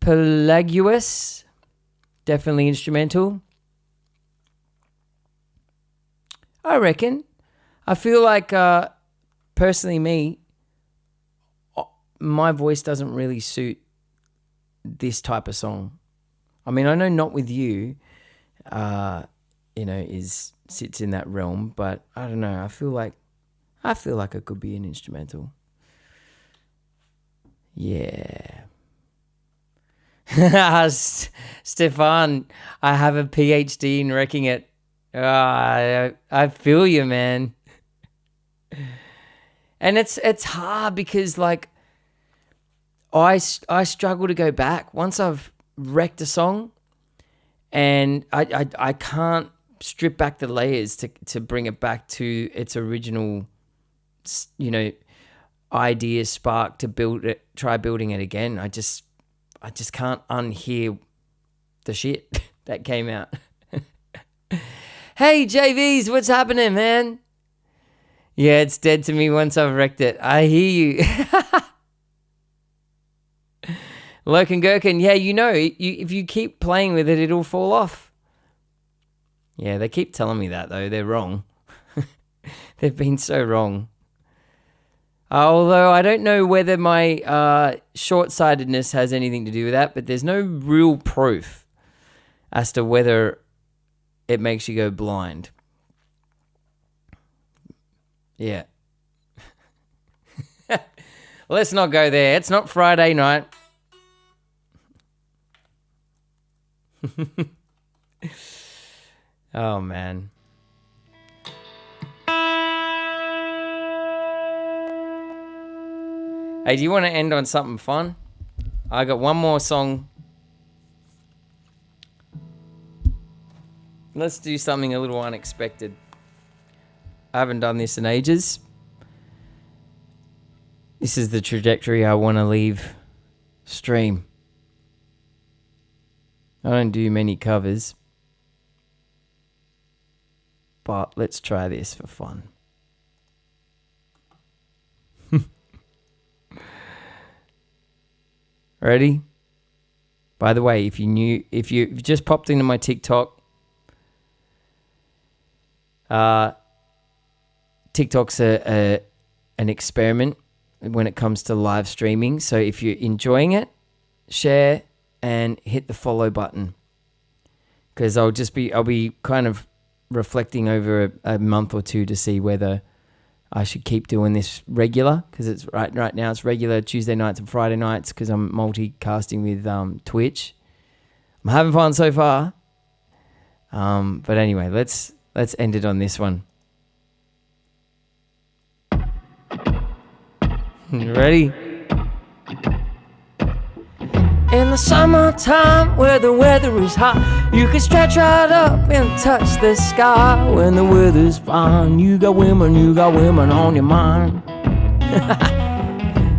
Pelagius, definitely instrumental. I reckon. I feel like, personally me, my voice doesn't really suit this type of song. I mean, I know Not With You, sits in that realm, but I don't know. I feel like it could be an instrumental. Yeah. Stefan, I have a PhD in wrecking it. I feel you, man. And it's hard because like I struggle to go back once I've wrecked a song, and I can't strip back the layers to bring it back to its original ideas sparked to try building it again. I just can't unhear the shit that came out. Hey, JVs, what's happening, man? Yeah, it's dead to me once I've wrecked it. I hear you. Lurkin Gherkin, yeah, if you keep playing with it, it'll fall off. Yeah, they keep telling me that, though. They're wrong. They've been so wrong. Although I don't know whether my short-sightedness has anything to do with that, but there's no real proof as to whether it makes you go blind. Yeah. Let's not go there. It's not Friday night. Oh, man. Hey, do you want to end on something fun? I got one more song. Let's do something a little unexpected. I haven't done this in ages. This is the trajectory I want to leave stream. I don't do many covers. But let's try this for fun. Ready? By the way, if you just popped into my TikTok, TikTok's an experiment when it comes to live streaming. So if you're enjoying it, share and hit the follow button, because I'll be kind of reflecting over a month or two to see whether I should keep doing this regular, because it's right now it's regular Tuesday nights and Friday nights, because I'm multicasting with Twitch. I'm having fun so far. But anyway, let's end it on this one. Ready? In the summertime where the weather is hot, you can stretch right up and touch the sky. When the weather's fine, you got women on your mind.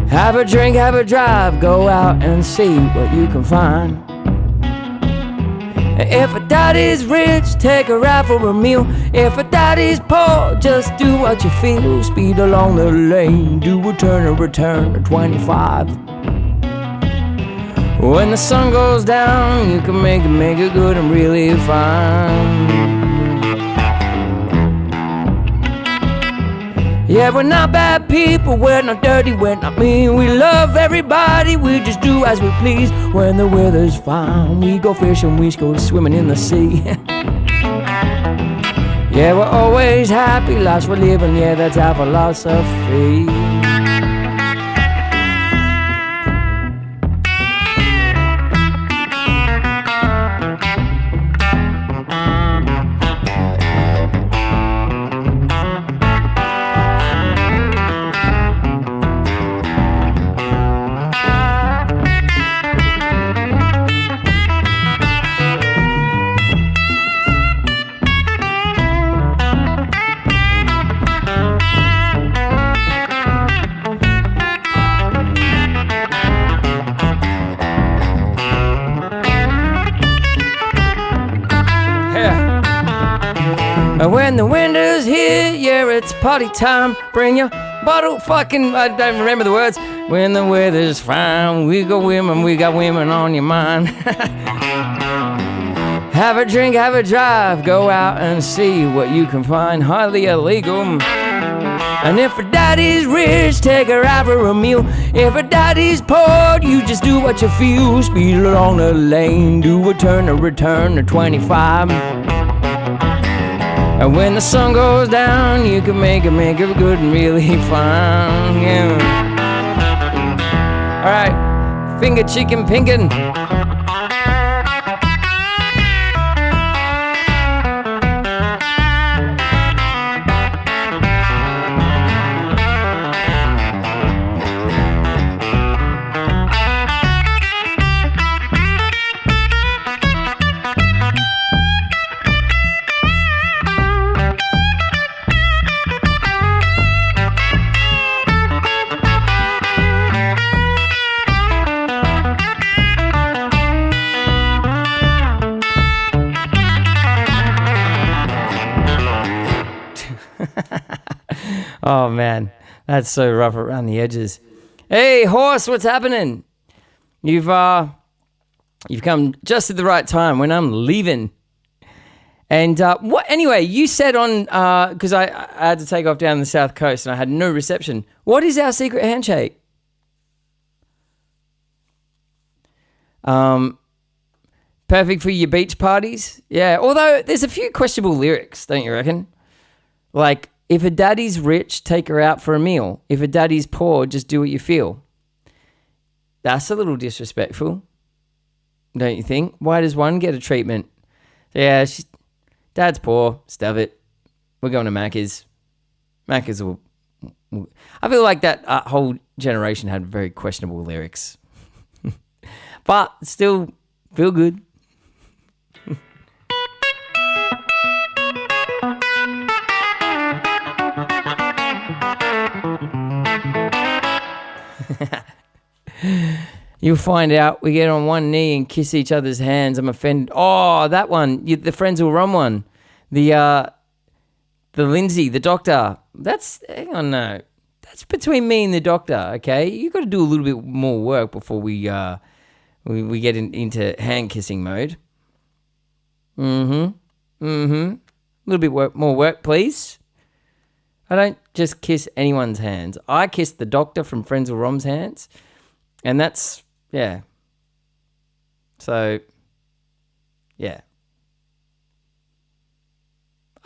Have a drink, have a drive, go out and see what you can find. If a daddy's rich, take her out for a meal. If a daddy's poor, just do what you feel. Speed along the lane, do a return to 25. When the sun goes down, you can make it good and really fine. Yeah, we're not bad people, we're not dirty, we're not mean. We love everybody, we just do as we please. When the weather's fine, we go fishing, we go swimming in the sea. Yeah, we're always happy, lives we're living, yeah, that's our philosophy. When the winter's here, yeah, it's party time. Bring your bottle, I don't remember the words. When the weather's fine, we got women on your mind. Have a drink, have a drive, go out and see what you can find. Highly illegal. And if a daddy's rich, take her out for a meal. If a daddy's poor, you just do what you feel. Speed along the lane, do a return to 25. And when the sun goes down, you can make it good and really fine. Yeah. All right, finger chicken pinkin'. Oh, man. That's so rough around the edges. Hey, horse, what's happening? You've come just at the right time when I'm leaving. And what? Anyway, you said on, because I had to take off down the south coast and I had no reception. What is our secret handshake? Perfect for your beach parties? Yeah, although there's a few questionable lyrics, don't you reckon? Like, if a daddy's rich, take her out for a meal. If a daddy's poor, just do what you feel. That's a little disrespectful, don't you think? Why does one get a treatment? Yeah, dad's poor, stuff it. We're going to Macca's. Macca's will... I feel like that whole generation had very questionable lyrics. But still feel good. You'll find out we get on one knee and kiss each other's hands. I'm offended. Oh, that one. The Friends Will Run one. The Lindsay, the doctor. Hang on, no. That's between me and the doctor, okay? You've got to do a little bit more work before we get into hand kissing mode. A little bit more work, please. I don't just kiss anyone's hands. I kiss the doctor from Friends Will Rom's hands. And that's, yeah. So, yeah.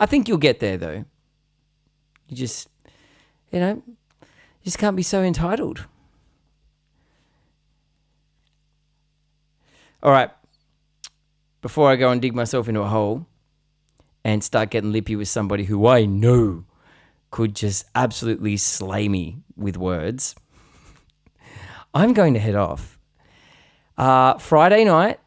I think you'll get there, though. You just, you just can't be so entitled. All right. Before I go and dig myself into a hole and start getting lippy with somebody who I know could just absolutely slay me with words, I'm going to head off. Friday night,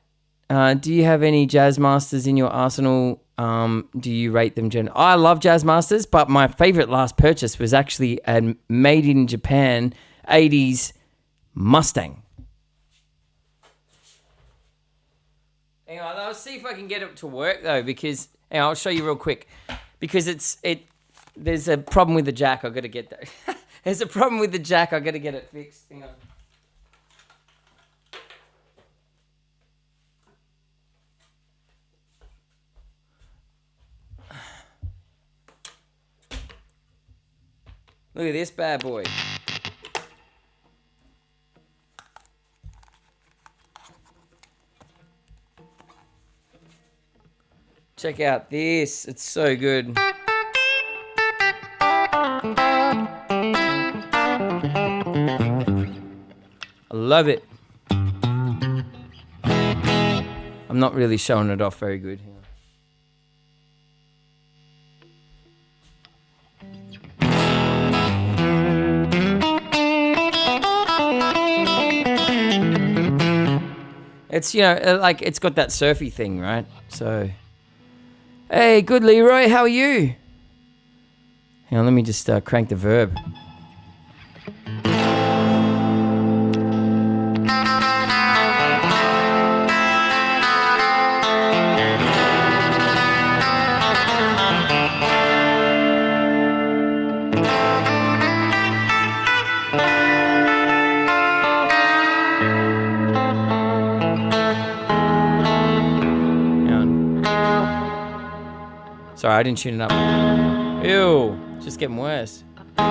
do you have any jazz masters in your arsenal? Do you rate them? I love jazz masters, but my favorite last purchase was actually a made in Japan 80s Mustang. Hang on, I'll see if I can get it to work though, because I'll show you real quick. Because there's a problem with the jack. I've got to get that. There's a problem with the jack. I've got to get it fixed. Hang on. Look at this bad boy. Check out this. It's so good. I love it. I'm not really showing it off very good. It's, like it's got that surfy thing, right? So, hey, good Leroy, how are you? Hang on, let me just crank the verb. Sorry, I didn't tune it up. Ew, it's just getting worse. You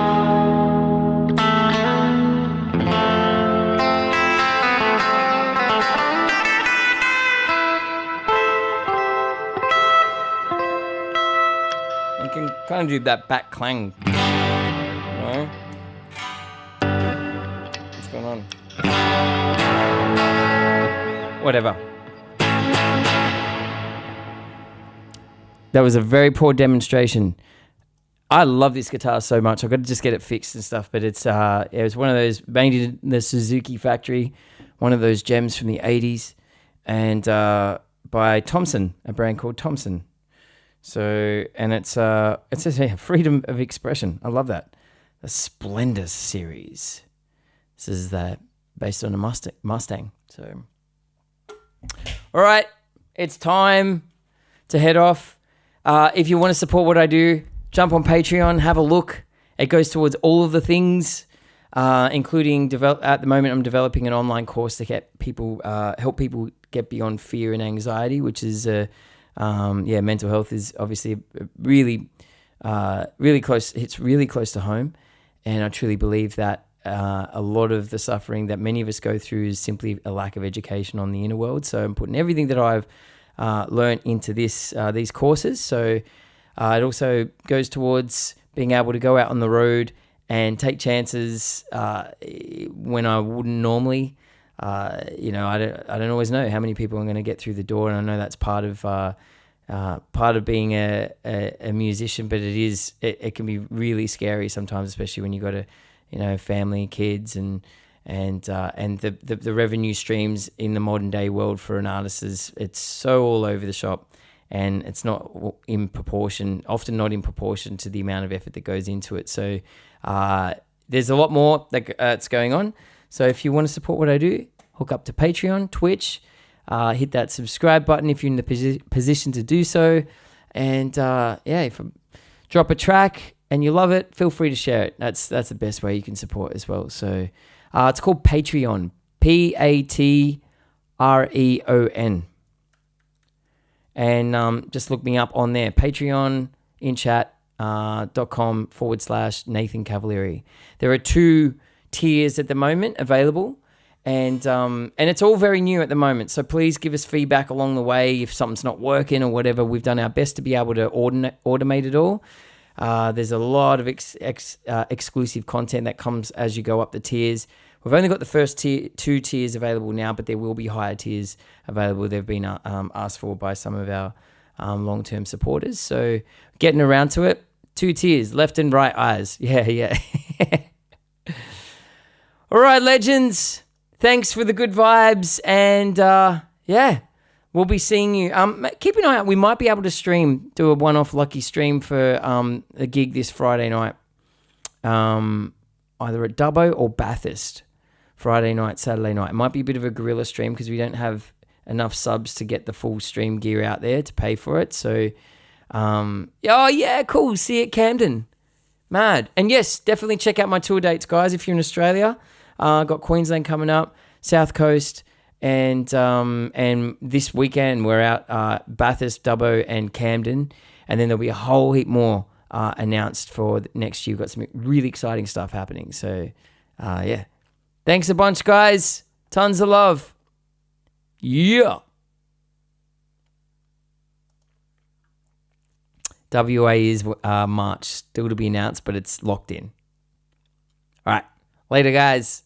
can kind of do that back clang. No? What's going on? Whatever. That was a very poor demonstration. I love this guitar so much. I've got to just get it fixed and stuff. But it was one of those made in the Suzuki factory, one of those gems from the 80s, and by Thompson, a brand called Thompson. So, and it's freedom of expression. I love that. The Splendor series. This is based on a Mustang. So, all right, it's time to head off. If you want to support what I do, jump on Patreon, have a look, it goes towards all of the things, including at the moment I'm developing an online course to get people help people get beyond fear and anxiety, which is mental health is obviously really close. It's really close to home, and I truly believe that a lot of the suffering that many of us go through is simply a lack of education on the inner world. So I'm putting everything that I've learned into these courses. So it also goes towards being able to go out on the road and take chances when I wouldn't normally. I don't always know how many people I'm going to get through the door, and I know that's part of being a musician. But it can be really scary sometimes, especially when you got family, kids, and the revenue streams in the modern day world for an artist it's so all over the shop, and it's not often not in proportion to the amount of effort that goes into it. So there's a lot more that's going on. So if you want to support what I do, hook up to Patreon, Twitch, hit that subscribe button if you're in the position to do so, and if I drop a track and you love it, feel free to share it. That's the best way you can support as well. So it's called Patreon, Patreon. And just look me up on there, Patreon in chat, .com/Nathan Cavalieri. There are 2 tiers at the moment available, and it's all very new at the moment. So please give us feedback along the way if something's not working or whatever. We've done our best to be able to automate it all. There's a lot of exclusive content that comes as you go up the tiers. We've only got the first 2 tiers available now, but there will be higher tiers available. They've been asked for by some of our long-term supporters. So getting around to it, 2 tiers, left and right eyes. Yeah. All right, legends. Thanks for the good vibes. And we'll be seeing you. Keep an eye out. We might be able to do a one-off lucky stream for a gig this Friday night, either at Dubbo or Bathurst. Friday night, Saturday night. It might be a bit of a guerrilla stream because we don't have enough subs to get the full stream gear out there to pay for it. So, cool. See you at Camden. Mad. And yes, definitely check out my tour dates, guys, if you're in Australia. Got Queensland coming up, South Coast, and this weekend we're out Bathurst, Dubbo, and Camden, and then there'll be a whole heap more announced for next year. We've got some really exciting stuff happening. So, thanks a bunch, guys. Tons of love. Yeah. WA is March, still to be announced, but it's locked in. All right, later, guys.